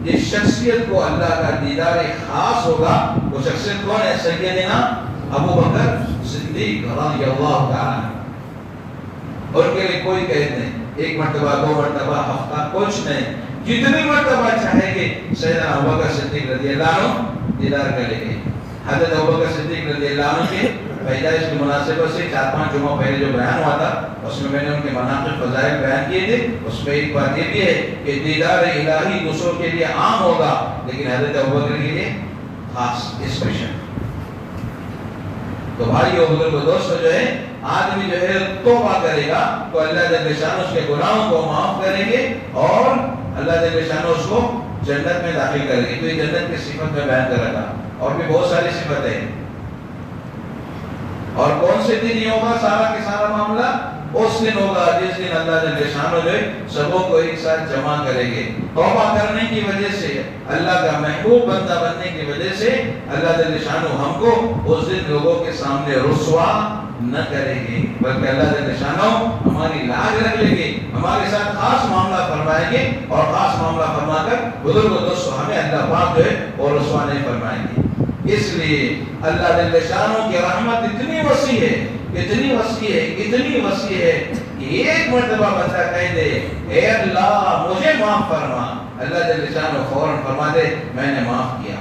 جس شخصیت کو اللہ کا دیدار خاص ہوگا وہ شخصیت کون ہے؟ سیدنا ابو بکر صدیق رضی اللہ تعالی عنہ۔ اور کے لیے کوئی قید نہیں، ایک مرتبہ، دو مرتبہ، ہفتہ، کچھ نہیں، جتنی مرتبہ چاہیں گے سیدنا ابوبکر صدیق رضی اللہ عنہ دیدار کریں گے۔ حضرت ابوبکر صدیق رضی اللہ عنہ کے پیدائش کی مناسبت سے 4-5 جمعہ پہلے جو بیان ہوا تھا اس میں نے ان کے مناقب فضائل بیان کیے تھے۔ اس میں ایک بات یہ بھی ہے کہ دیدار الہی دوسروں کے لیے عام ہوگا لیکن حضرت ابوبکر کے لیے خاص، اسپیشل۔ تو بھائیو بزرگو دوستو جو ہے آدمی جو ہے توبہ کرے گا تو اللہ جل شانہ اس کے گناہوں کو معاف کریں گے اور اللہ جل شانہ اس کو جنت میں داخل کریں گے. تو یہ جنت کی صفت میں بیان کر رہا تھا اور بھی بہت ساری صفتیں ہیں. اور کون سے دن یہ ہوگا سارا کے سارا معاملہ؟ اس دن ہوگا جس دن اللہ جل شانہ جو ہے سبوں کو ایک ساتھ جمع کریں گے. توبہ کرنے کی وجہ سے اللہ کا محبوب بندہ بننے کی وجہ سے اللہ جل شانہ ہم کو اس دن لوگوں کے سامنے رسوا نہ کریں گے بلکہ اللہ جل شانہ ہماری لاج رکھ لیں گے, ہمارے ساتھ خاص معاملہ فرمائیں گے اور خاص معاملہ فرما کر بزرگ دوستو ہمیں اللہ پاک جو ہے وہ رسوا نہیں فرمائیں گے. اس لیے اللہ جل شانہ کی رحمت اتنی وسیع ہے, اتنی وسیع ہے, اتنی وسیع ہے کہ ایک مرتبہ بندہ کہہ دے اے اللہ مجھے معاف فرما, اللہ جل شانہ فوراً فرما دے میں نے معاف کیا.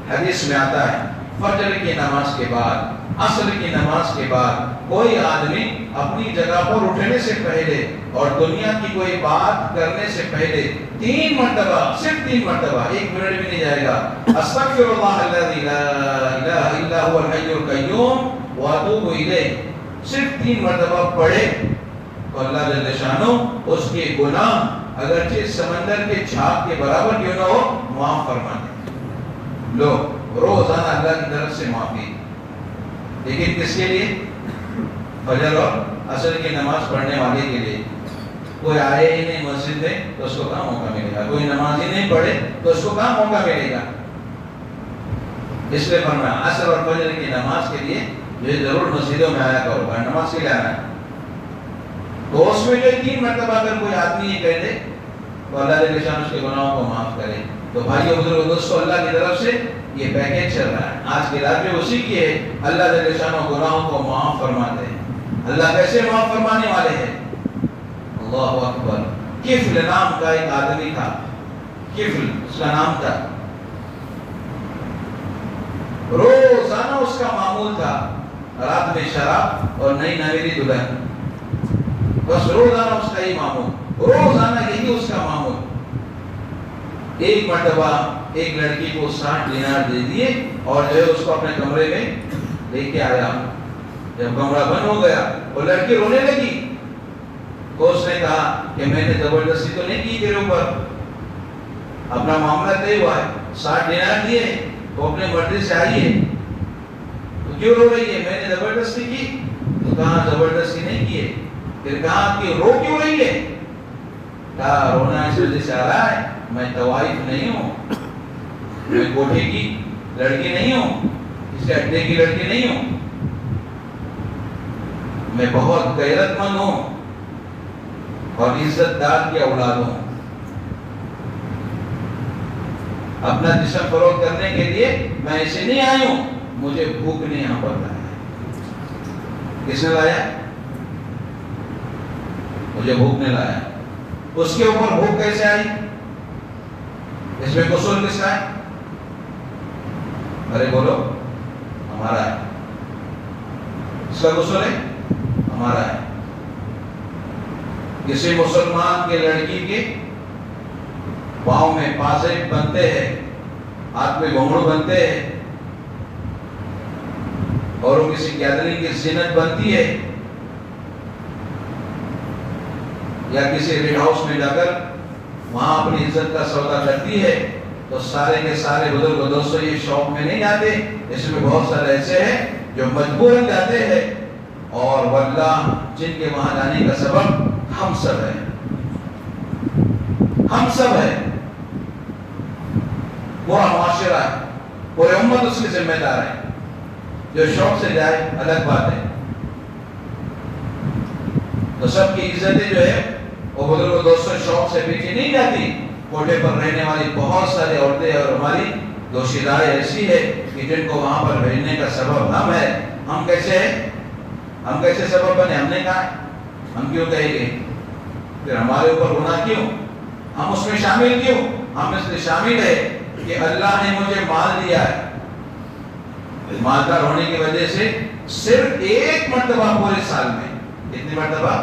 حدیث میں آتا ہے فجر کی نماز کے بعد, عصر کی نماز کے بعد کوئی آدمی اپنی جگہ پر اٹھنے سے پہلے اور دنیا کی کوئی بات کرنے سے پہلے 3 مرتبہ, صرف 3 مرتبہ, 1 منٹ بھی نہیں جائے گا, استغفر اللہ الذی لا الہ الا هو الحی القیوم واتوب الیہ, صرف 3 مرتبہ پڑھے تو اللہ جل شانہ اس کے گناہ اگرچہ سمندر کے جھاگ کے برابر کیوں نہ ہو معاف فرما دے. لو روزانہ اللہ کی طرف سے معافی, لیکن کس کے لیے؟ فجر اور عصر کی نماز پڑھنے والے کے لیے. کوئی آئے ہی نہیں مسجد میں تو اس کو کہاں موقع ملے گا, کوئی نماز ہی نہیں پڑھے تو اس کو کہاں موقع ملے گا. اس لیے فرمایا عصر اور فجر کی نماز کے لیے جو ضرور مسجدوں میں آیا کرو, نماز کے لیے آنا ہے. تو اس میں جو 3 مرتبہ اگر کوئی آدمی یہ کہہ دے تو اللہ جل شانہ اس کے گناہوں کو معاف کرے. تو بھائیو بزرگو دوستو اللہ کی طرف سے یہ پیکیج چل رہا ہے. آج کی رات میں اسی کی ہے اللہ جل شانہ گناہوں کو معاف فرماتے ہیں. اللہ کیسے معاف فرمانے والے ہیں؟ اللہ اکبر. کفل نام کا ایک آدمی تھا, کفل اس کا نام تھا. روزانہ اس کا معمول تھا رات میں شراب اور نئی نویری دلہن, بس روزانہ اس کا ہی معمول, روزانہ یہی اس کا معمول. ایک مرتبہ ایک لڑکی کو 60 دینار دے دیے اور جو ہے اس کو اپنے کمرے میں لے کے آیا. جب کمرہ بند ہو گیا وہ لڑکی رونے لگی تو اس نے کہا کہ میں نے زبردستی تو نہیں کی تیرے اوپر, اپنا معاملہ طے ہوا ہے, 60 دینار دیے تو اپنے مرضی سے آئی ہے, تو کیوں رو رہی ہے؟ میں نے زبردستی کی. تو کہا زبردستی نہیں کی ہے. پھر کہا کہ رو کیوں رہی ہے؟ کہا رونا اس وجہ سے آ رہا ہے میں طوائف نہیں ہوں, میں کوٹھے کی لڑکی نہیں ہوں, اس کے اڈے کی لڑکی نہیں ہوں, میں بہت غیرت مند ہوں اور عزت دار کی اولاد ہوں. اپنا جسم فروغ کرنے کے لیے میں ایسے نہیں آئی ہوں, مجھے بھوک نے یہاں پر لایا. کس نے لایا؟ مجھے بھوک نے لایا. اس کے اوپر بھوک کیسے آئی؟ اس میں غسل کس کا ہے؟ ارے بولو, ہمارا ہے. اس کا غسل ہے ہمارا ہے. کسی مسلمان کے لڑکی کے پاؤں میں پاسیب بنتے ہیں, ہاتھ میں گھنگرو بنتے ہیں, اور وہ کسی گیدرنگ کی زینت بنتی ہے یا کسی ریڈ ہاؤس میں جا کر وہاں اپنی عزت کا سودا کرتی ہے, تو سارے کے سارے بزرگ دوستوں یہ شوق میں نہیں جاتے. اس میں بہت سارے ایسے ہیں جو مجبوراً جاتے ہیں, اور واللہ جن کے وہاں جانے کا سبب ہم سب ہیں, ہم سب ہیں. پورا معاشرہ ہے, پورے امت اس کے ذمہ دار ہے. جو شوق سے جائے الگ بات ہے. تو سب کی عزتیں جو ہے وہ بزرگ دوستوں شوق سے پیچھے نہیں جاتی. کوٹھے پر رہنے والی بہت ساری عورتیں اور ہماری دوشیدائیں ایسی ہے کہ جن کو وہاں پر بھیجنے کا سبب ہم ہے. ہم کیسے ہیں؟ ہم کیسے سبب بنے؟ ہم نے کہا, ہم کیوں کہیں گے؟ پھر ہمارے اوپر گناہ کیوں؟ ہم اس میں شامل کیوں؟ ہم اس میں شامل ہے کہ اللہ نے مجھے مال دیا ہے. مالدار ہونے کی وجہ سے صرف 1 مرتبہ پورے سال میں, کتنی مرتبہ؟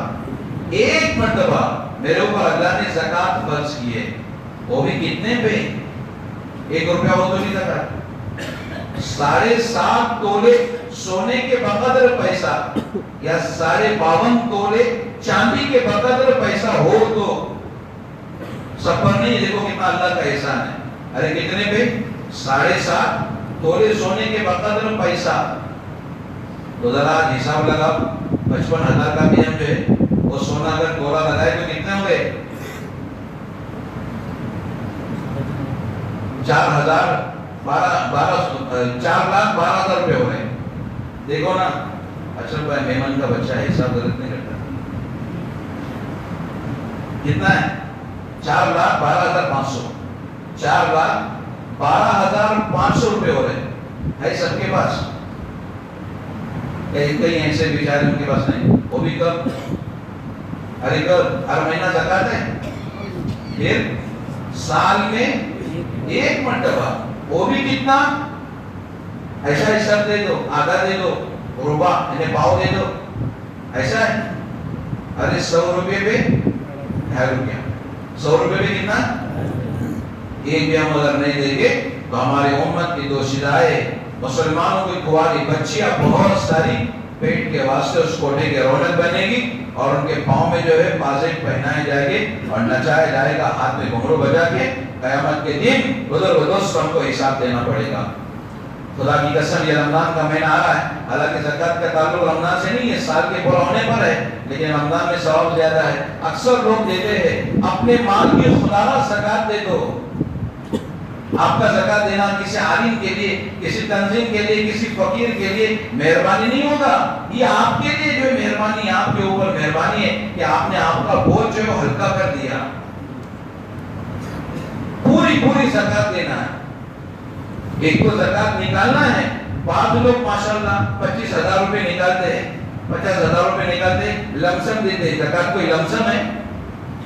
1 مرتبہ میرے اوپر اللہ نے زکوٰۃ فرض کی ہے. وہ بھی کتنے پہ؟ 1 روپیہ وہ تو نہیں تھا, 7.5 تولے سونے کے بقدر پیسہ یا 52.5 تولے چاندی کے بقدر پیسہ ہو تو سفر نہیں. دیکھو کتنا اللہ کا احسان ہے. ارے کتنے پہ؟ 7.5 تولے سونے کے بقدر پیسہ. تو ذرا حساب لگا 55,000 کا بھی ہم جو ہے وہ سونا اگر تولہ لگائے تو کتنے ہو گئے؟ 4,12,000 روپے ہو گئے. دیکھو نا اشرف بھائی میمن کا بچہ ہے, حساب غلط نہیں کرتا. کتنا ہے؟ 4,12,500. 4,12,500 روپے ہو رہے ہے سب کے پاس. کہیں ایسے بیچارے ان کے پاس نہیں. وہ بھی کب؟ ارے کب؟ ہر مہینہ زکات ہے, پھر سال میں 1 مرتبہ, وہ بھی کتنا؟ ایسا حساب دے دو, آدھا دے دو, ربع یعنی پاؤ دے دو, ایسا ہے. ارے 100 روپے پہ 2.5 روپیہ. 100 روپے پہ کتنا؟ 1 بھی ہم اگر نہیں دیں گے تو ہماری امت کی دوشیزائیں, مسلمانوں کی کنواری بچیاں بہت ساری پیٹ کے واسطے اس کوٹھے کے رونق بنے گی, اور ان کے پاؤں میں جو ہے بازیک پہنائے جائے گے اور نچایا جائے گا ہاتھ میں گھنگرو بجا کے. قیامت کے دن ادھر ادھر ہم کو حساب دینا پڑے گا. خدا کی قسم یہ رمضان کا مہینہ آ رہا ہے, حالانکہ زکات کا تعلق رمضان سے نہیں ہے, سال کے پورا ہونے پر ہے, لیکن رمضان میں ثواب زیادہ ہے. اکثر لوگ دیتے ہیں اپنے مال کی خدا را زکات دے دو. آپ کا زکات دینا کسی عالم کے لیے, کسی تنظیم کے لیے, کسی فقیر کے لیے مہربانی نہیں ہوگا, یہ آپ کے لیے جو ہے مہربانی, آپ کے اوپر مہربانی ہے کہ آپ نے آپ کا بوجھ جو ہے ہلکا کر دیا. پوری زکات دینا ہے. ایک تو زکات نکالنا ہے. بعض لوگ ماشاءاللہ 25,000 روپے نکالتے ہیں, 50,000 روپے نکالتے ہیں, لمسم دیتے ہیں. زکات کوئی لمسم ہے؟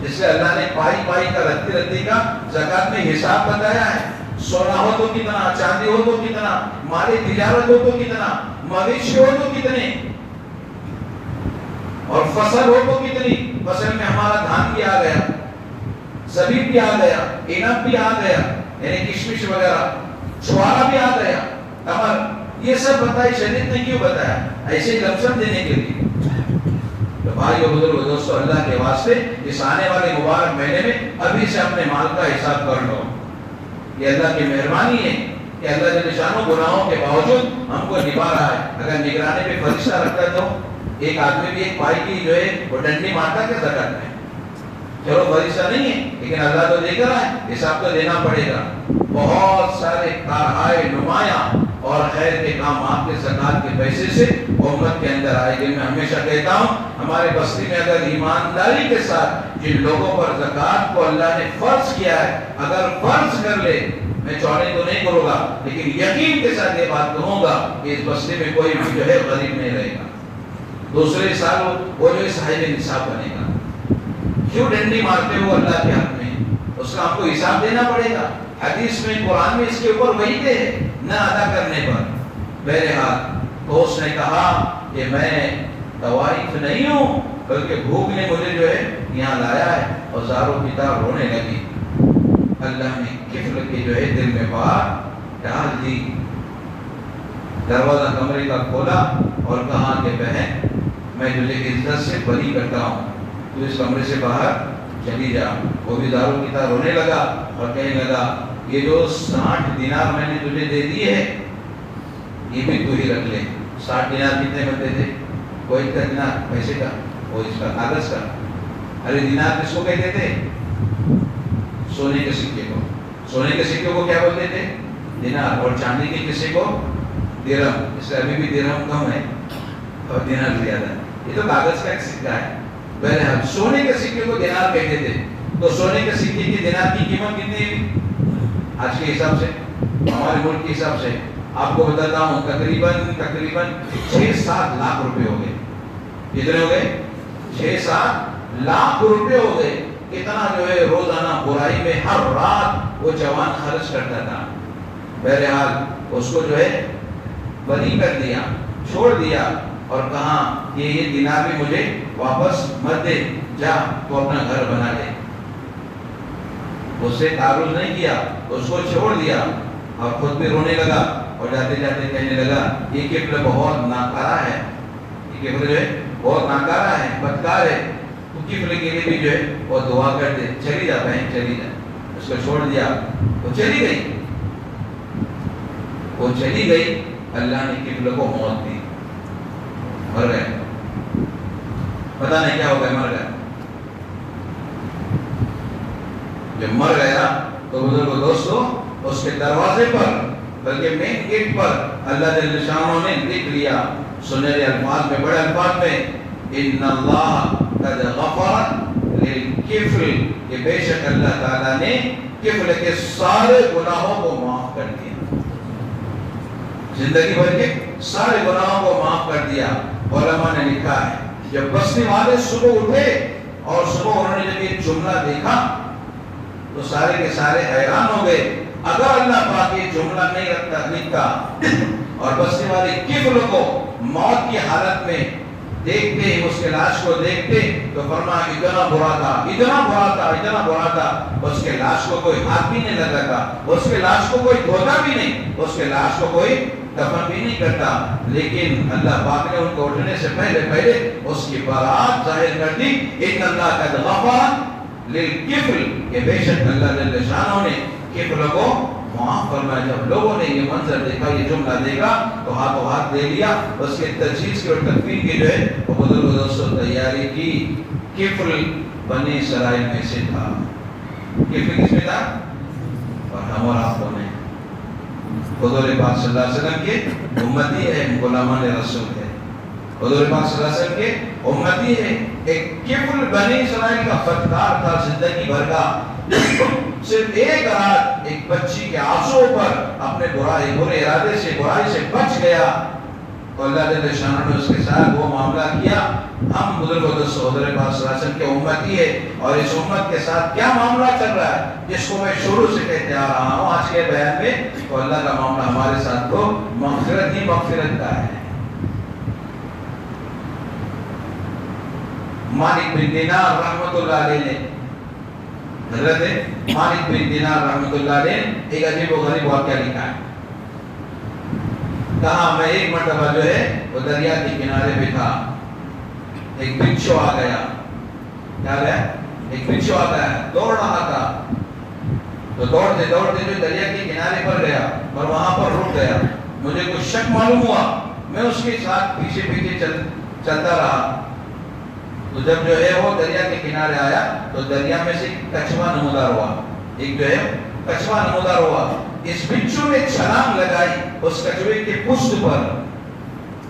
اس لیے اللہ نے پائی کا رتی کا زکات میں حساب بتایا ہے. سونا ہو تو کتنا, چاندی ہو تو کتنا, مالی تجارت ہو تو کتنا, مویشی ہو تو کتنے, اور فصل ہو تو کتنی. فصل میں ہمارا دھان بھی آ گیا, زبیب بھی آ گیا, عنب بھی آ گیا یعنی کشمش وغیرہ, چھوارا بھی آ گیا, تمر, یہ سب بتائی شریعت نے کیوں بتایا؟ ایسے لمسم دینے کے لیے. تو بھائی اور بزرگ دوستو, اللہ کے واسطے اس آنے والے مبارک مہینے میں ابھی سے اپنے مال کا حساب کر لو. یہ اللہ کی مہربانی ہے کہ اللہ جل شانہ گناہوں کے باوجود ہم کو نبھا رہا ہے. اگر نگرانی پہ فرشتہ رکھتا تو ایک آدمی بھی ایک پائی کی جو ہے وہ ڈنڈی مارتا کیا زکات میں؟ چلو فرشتہ نہیں ہے لیکن اللہ تو دے کر ہے, حساب تو دینا پڑے گا. بہت سارے کارہائے نمایاں اور خیر کے کام آپ کے زکات کے پیسے سے امت کے اندر آئے گے. میں ہمیشہ کہتا ہوں ہمارے بستی میں اگر ایمانداری کے ساتھ جن لوگوں پر زکات کو اللہ نے فرض کیا ہے اگر فرض کر لے, میں چوڑے تو نہیں کروں گا لیکن یقین کے ساتھ یہ بات کہوں گا کہ اس بستی میں کوئی بھی جو ہے غریب نہیں رہے گا. دوسرے سال وہ جو ہے صاحب نصاب بنے گا. کیوں ڈنڈی مارتے ہو اللہ کے حق میں؟ اس کا آپ کو حساب دینا پڑے گا. حدیث میں, قرآن میں اس کے اوپر وعید ہے نہ ادا کرنے پر. بہرحال تو اس نے کہا کہ میں طوائف نہیں ہوں بلکہ بھوک نے مجھے جو ہے یہاں لایا ہے, اور زاروں پتا رونے لگی. اللہ نے کفل کے جو ہے دل میں بات ڈال دی. دروازہ کمرے کا کھولا اور کہا کہ بہن میں تجھے عزت سے بری کرتا ہوں, تو اس کمرے سے باہر چلی جا. وہ بھی دارو پتا رونے لگا اور کہنے لگا یہ جو 60 دینار میں نے تجھے دے دی ہے یہ بھی تو ہی رکھ لے. 60 دینار کتنے بنتے تھے؟ کوئی کا دینار پیسے کا, وہ اس کا کاغذ کا. ارے دینار کس کو کہتے تھے؟ سونے کے سکے کو. سونے کے سکے کو کیا بولتے تھے؟ دینار. اور چاندی کے کسے کو؟ درہم. اس لیے ابھی بھی درہم کم ہے اور دینار زیادہ ہے. یہ تو کاغذ کا ایک سکہ ہے. بہرحال سونے کے سکے کو دینار کہتے تھے. تو سونے کے سکے کی دینار کی قیمت کتنی ہے آج کے حساب سے, ہمارے ملک کے حساب سے؟ آپ کو بتاتا ہوں تقریباً 6-7 لاکھ روپے ہو گئے. کتنے ہو گئے؟ 6-7 لاکھ روپے ہو گئے. اتنا جو ہے روزانہ برائی میں ہر رات وہ جوان خرچ کرتا تھا. بہرحال اس کو جو ہے بری کر دیا, چھوڑ دیا اور کہا یہ دینار بھی مجھے واپس مت دے, جا تو اپنا گھر بنا لے. اس سے تعرض نہیں کیا, اس کو چھوڑ دیا. اور خود بھی رونے لگا اور جاتے جاتے کہنے لگا یہ قبلہ بہت ناکارہ ہے، یہ قبلہ جو ہے بہت ناکارہ ہے، بدکار ہے، تو قبلے کے لیے بھی جو ہے وہ دعا کرتے، چلی جا بہن چلی جا. اس کو چھوڑ دیا، وہ چلی گئی، وہ چلی گئی. اللہ نے قبلہ کو موت دی، مر گئے. پتہ نہیں کیا ہو گیا، مر گئے. جب مر گیا تو بزرگ دوستو اس کے دروازے پر بلکہ مین گیٹ پر اللہ جل شانہ نے لکھ لیا سنہرے الفاظ میں، بڑے الفاظ میں، ان اللہ قد غفر للکفل، کہ بے شک اللہ تعالیٰ نے کفل کے سارے گناہوں کو معاف کر دیا، زندگی بھر کے سارے گناہوں کو معاف کر دیا. علماء نے لکھا ہے جب بستی والے صبح اٹھے اور صبح انہوں نے جب یہ جملہ دیکھا تو سارے کے سارے حیران ہو گئے. اگر اللہ پاک یہ جملہ نہیں لکھتا اور بستی والے کفل کو موت کی حالت میں دیکھتے، اس کے لاش کو دیکھتے تو فرمایا اتنا برا تھا، اتنا برا تھا، اتنا برا تھا، اس کے لاش کو کوئی ہاتھ بھی نہیں لگاتا، اس کے لاش کو کوئی دھوتا بھی نہیں، اس کے لاش کو کوئی دفن بھی نہیں کرتا. لیکن اللہ پاک نے ان کو اٹھنے سے پہلے اس کی برات ظاہر کر دی. ان اللہ قد غفر للکفل، کہ بے شک اللہ جل شانہ نے کفل کو معاف فرمایا. جب لوگوں نے یہ منظر دیکھا، یہ جملہ دیکھا تو ہاتھوں ہاتھ دے لیا. اس کے تجہیز کی اور تکفین کی جو ہے وہ بزرگ دوستوں تیاری کی. کفل بنی اسرائیل میں سے تھا. کفل کس میں تھا؟ اور ہم اور آپ کون ہیں؟ حضور پاک صلی اللہ علیہ وسلم کے امتی ہے، غلامان رسول ہے. حضور پاک صلی اللہ علیہ وسلم کے امتی ہے. ایک کفل بنی اسرائیل کا فتکار تھا زندگی بھر کا. صرف ایک رات ایک بچی کے آنسو پر اپنے برے ارادے سے، برائی سے بچ گیا تو اللہ جل شانہ نے اس کے ساتھ وہ معاملہ کیا. ہم بزرگ دوستو حضور پاک صلی اللہ علیہ وسلم کے امتی ہے اور اس امت کے ساتھ کیا معاملہ چل رہا ہے جس کو میں شروع سے کہتے آ رہا ہوں آج کے بیان میں، تو اللہ کا معاملہ ہمارے ساتھ تو مغفرت ہی مغفرت کا ہے. مالک بن دینار رحمت اللہ علیہ نے، حضرت مالک بن دینار رحمت اللہ علیہ ایک عجیب و غریب واقعہ لکھا ہے. کہا میں ایک مرتبہ جو ہے وہ دریا کے کنارے پہ تھا، ایک بچھو آ گیا. کیا گیا؟ ایک بچھو آ گیا، دوڑ رہا تھا تو دوڑتے دوڑتے جو دریا کے کنارے پر گیا اور وہاں پر رک گیا. مجھے کچھ شک معلوم ہوا، میں اس کے ساتھ پیچھے پیچھے چلتا رہا. تو جب جو ہے وہ دریا کے کنارے آیا تو دریا میں سے کچھوا نمودار ہوا، ایک جو ہے کچھوا نمودار ہوا. اس بچھو نے چھلانگ لگائی اس کچھوے کے پشت پر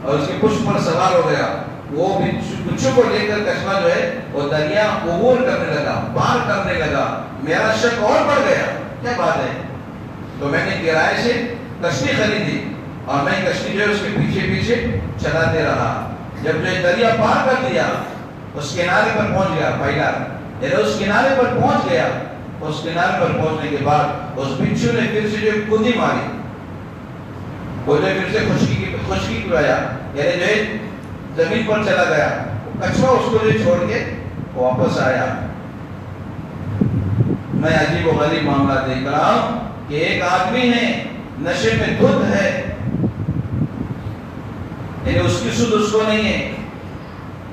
اور اس کے پشت پر سوار ہو گیا. وہ بچھو کو لے کر کچھوا جو ہے وہ دریا عبور کرنے لگا، پار کرنے لگا. میرا شک اور بڑھ گیا، کیا بات ہے؟ تو میں نے کرائے سے کشتی خریدی اور میں کشتی جو ہے اس کے پیچھے پیچھے چلاتے رہا. جب جو دریا پار کر دیا، اس کنارے پر پہنچ گیا، پہلا یعنی اس کنارے پر پہنچ گیا. اس کنارے پر پہنچنے کے بعد اس بچھو نے پھر سے جو کودی ماری، وہ جو پھر سے خشکی کی آیا، یعنی جو ہے زمین پر چلا گیا. کچھوا اس کو جو چھوڑ کے واپس آیا. میں عجیب و غریب معاملہ دیکھ رہا ہوں کہ ایک آدمی ہے نشے میں دھت ہے، یعنی اس کی سود اس کو نہیں ہے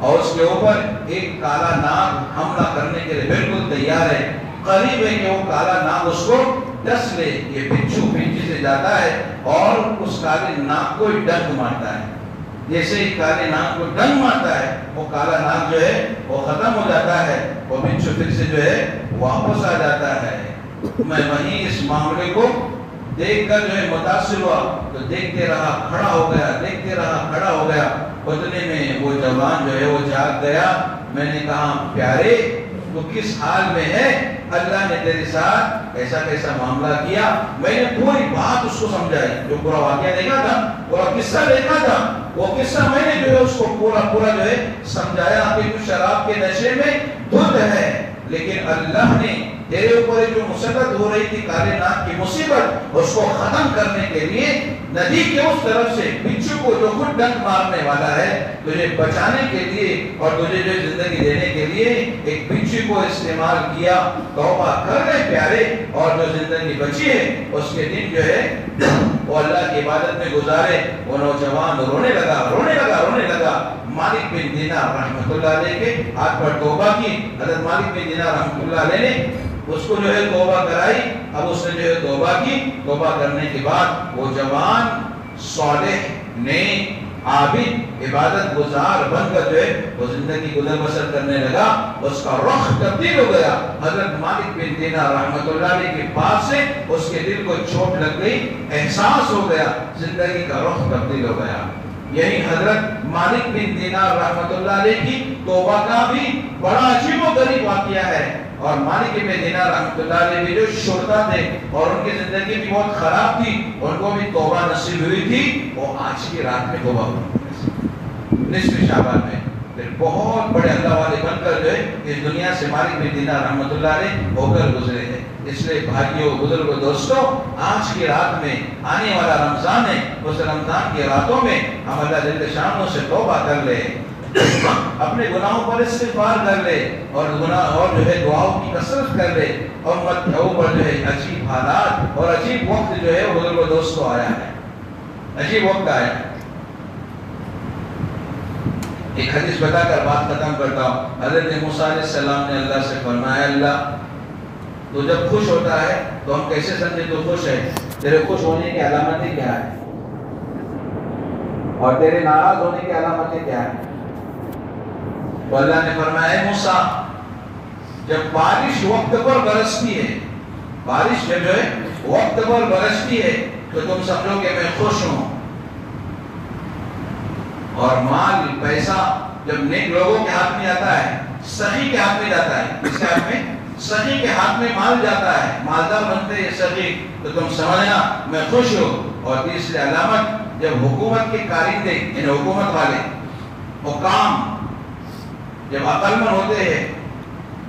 اور اس کے اوپر ایک کالا ناگ حملہ کرنے کے لیے بالکل تیار ہے. قریب ہے کہ وہ کالا ناگ اس کو ڈس لے. یہ بچھو پیچھے سے جاتا ہے اور اس کالے ناگ کو ڈنک مارتا ہے. جیسے ہی کالے ناگ کو ڈنک مارتا ہے وہ کالا ناگ جو ہے وہ ختم ہو جاتا ہے، وہ بچھو پھر سے جو ہے واپس آ جاتا ہے. میں وہیں اس معاملے کو دیکھ کر جو ہے متاثر ہوا تو دیکھتے رہا، کھڑا ہو گیا، دیکھتے رہا، کھڑا ہو گیا. اتنے میں وہ جوان جو ہے وہ جاگ گیا. میں نے کہا پیارے تو کس حال میں ہے؟ اللہ نے تیرے ساتھ ایسا کیسا معاملہ کیا. میں نے پوری بات اس کو سمجھائی، جو پورا واقعہ دیکھا تھا، پورا قصہ دیکھا تھا، وہ قصہ میں نے جو ہے اس کو پورا جو ہے سمجھایا کہ تو شراب کے نشے میں دھت ہے، لیکن اللہ نے تیرے اوپر جو مسلط ہو رہی تھی کالے ناگ کی مصیبت، اس کو ختم کرنے کے لیے ندی کے اس طرف سے بچھو کو جو خود ڈنک مارنے والا ہے، تجھے بچانے کے لیے اور تجھے جو زندگی دینے کے لیے ایک بچھو کو استعمال کیا۔ توبہ کر لے پیارے، اور جو زندگی بچی ہے اس کے دن جو ہے وہ اللہ کی عبادت میں گزارے۔ وہ نوجوان رونے لگا۔ مالک بن دینار رحمۃ اللہ علیہ کے ہاتھ پر توبہ کی۔ حضرت مالک بن دینار رحمۃ اللہ علیہ نے اس کو جو ہے توبہ کرائی۔ اب اس نے جو ہے توبہ کی۔ توبہ کرنے کے بعد وہ جوان صالح نیک عابد عبادت گزار بن کر جو ہے وہ زندگی گزر بسر کرنے لگا۔ اس کا رخ تبدیل ہو گیا۔ حضرت مالک بن دینار رحمۃ اللہ علیہ کے پاس سے اس کے دل کو چوٹ لگ گئی، احساس ہو گیا، زندگی کا رخ تبدیل ہو گیا۔ یہی حضرت مالک بن دینار رحمۃ اللہ علیہ کی توبہ کا بھی بڑا عجیب و غریب واقعہ ہے۔ اور مالک بن دینار رحمۃ اللہ علیہ بھی جو شرطا تھے اور ان کی زندگی بھی بہت خراب تھی، ان کو بھی توبہ نصیب ہوئی تھی۔ وہ آج کی رات میں توبہ ہوئی، نصف شعبان میں، پھر بہت بڑے اللہ والے بن کر جو ہے اس دنیا سے مالک بن دینار رحمۃ اللہ علیہ ہو کر گزرے ہیں۔ اس لیے بھائیوں، بزرگوں، دوستوں، آج کی رات میں آنے والا رمضان ہے، اس رمضان کی راتوں میں ہم اللہ جل شانہ سے توبہ کر لیں، اپنے گناہوں پر استغفار کر لے اور گناہ اور جو ہے دعاؤں کی کثرت کر لے۔ اور اوپر جو ہے عجیب حالات اور عجیب وقت جو ہے بزرگوں دوستوں آیا ہے، عجیب وقت آیا ہے۔ ایک حدیث بتا کر بات ختم کرتا ہوں۔ حضرت موسیٰ علیہ السلام نے اللہ سے فرمایا، اللہ تو جب خوش ہوتا ہے تو ہم کیسے سمجھے تو خوش ہے؟ تیرے خوش ہونے کی علامتیں کیا ہے اور تیرے ناراض ہونے کی علامتیں کیا ہے؟ تو اللہ نے فرمایا، اے موسیٰ، جب بارش وقت پر برستی ہے، بارش جو ہے وقت پر برستی ہے تو تم سمجھو کہ میں خوش ہوں۔ اور مال پیسہ جب نیک لوگوں کے ہاتھ میں آتا ہے، سخی کے ہاتھ میں جاتا ہے، اس کے ہاتھ میں سخی کے ہاتھ میں مال جاتا ہے، مالدار بنتے ہیں سخی، تو تم سمجھنا میں خوش ہوں۔ اور تیسری علامت، جب حکومت کے کارندے یعنی حکومت والے حکام جب عقل مند ہوتے ہیں،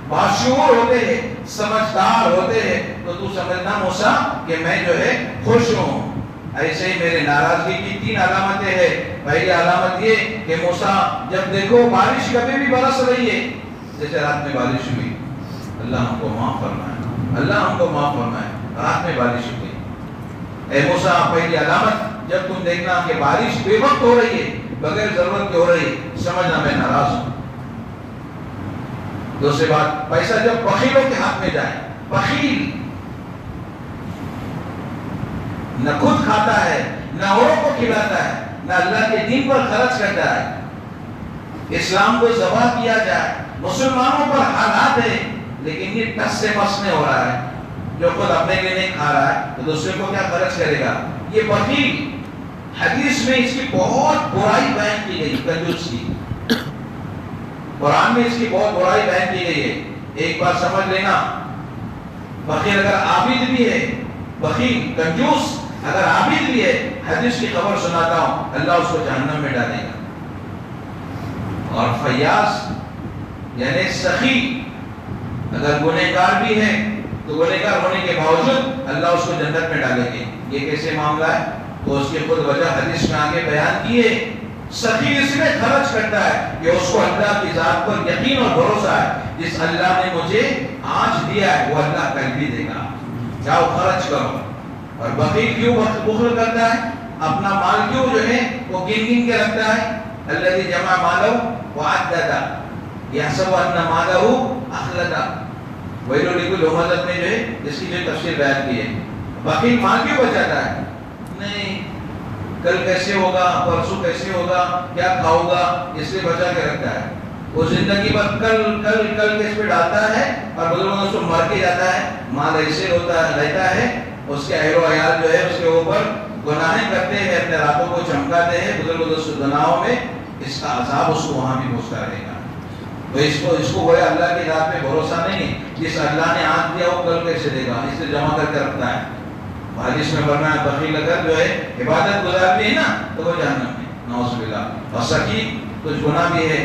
باشعور ہوتے ہیں، سمجھدار ہوتے ہیں، تو تو سمجھنا موسیٰ کہ میں جو ہے خوش ہوں۔ ایسے ہی میرے ناراضگی کی 3 علامتیں ہیں۔ پہلی علامت یہ کہ موسیٰ جب دیکھو بارش کبھی بھی برس رہی ہے، جیسے رات میں بارش ہوئی، اللہ ہم کو معاف فرمائے، اللہ ہم کو معاف فرمائے، رات میں بارش ہوئی۔ اے موسیٰ، پہلی علامت جب تم دیکھنا کہ بارش بے وقت ہو رہی ہے، بغیر ضرورت کے ہو رہی ہے، سمجھنا میں ناراض ہوں۔ دوسری بات، پیسہ جب بخیلوں کے ہاتھ میں جائے، بخیل نہ خود کھاتا ہے، نہ اوروں کو کھلاتا ہے، نہ اللہ کے دین پر خرچ کرتا ہے، اسلام کو ذبح کیا جائے، مسلمانوں پر حالات ہے لیکن یہ ٹس سے مس نہیں ہو رہا ہے، جو خود اپنے لیے نہیں کھا رہا ہے تو دوسرے کو کیا خرچ کرے گا، یہ بخیل۔ حدیث میں اس کی بہت برائی بیان کی گئی، کنجوس کی، قرآن میں اس کی بہت برائی بیان کی گئی ہے۔ ایک بار سمجھ لینا، بخیل اگر عابد بھی ہے، بخیل کنجوس اگر عابد بھی ہے، حدیث کی خبر سناتا ہوں، اللہ اس کو جہنم میں ڈالے گا۔ اور فیاض یعنی سخی اگر گنہگار بھی ہے تو گنہگار ہونے کے باوجود اللہ اس کو جنت میں ڈالے گے۔ یہ کیسے معاملہ ہے؟ تو اس کی خود وجہ حدیث میں آگے بیان کی ہے۔ سخی اس میں خرچ کرتا ہے کہ اس کو اللہ کی ذات پر یقین اور بھروسہ ہے، جس اللہ نے مجھے آج دیا ہے وہ اللہ کل بھی دے گا، جاؤ خرچ کرو۔ اور بخیل کیوں بخل کرتا ہے؟ اپنا مال کیوں جو ہے وہ گن گن کے رکھتا ہے؟ الذی جمع مالہ وعددہ یحسب ان مالہ اخلدہ، ویل لکل ہمزہ میں جو ہے جس کی جو تفسیر بیان کی ہے۔ بخیل مال کیوں بچاتا ہے؟ نہیں، کل کیسے ہوگا، پرسوں کیسے ہوگا، کیا کھاؤ گا، اس لیے بچا کے رکھتا ہے۔ وہ زندگی بھر کل کل کل کے اس پہ ڈالتا ہے اور بزرگوں سے مر کے جاتا ہے۔ مال ایسے ہوتا رہتا ہے، اس کے اہل و عیال جو ہے اس کے اوپر گناہیں کرتے ہیں، اپنے راتوں کو چمکاتے ہیں، بزرگوں دوستوں گناہوں میں، اس کا عذاب اس کو وہاں بھی پہنچتا رہے گا۔ تو اس کو گویا اللہ کی ذات میں بھروسہ نہیں ہے، جس اللہ نے آج دیا وہ کل کیسے دے گا، اس لیے جمع کر کے رکھتا ہے۔ حدیث میں فرمایا بخیل اگر جو ہے عبادت گزار بھی ہے نا تو وہ جہنم میں، نعوذ باللہ۔ اور سخی کچھ گناہ بھی ہے،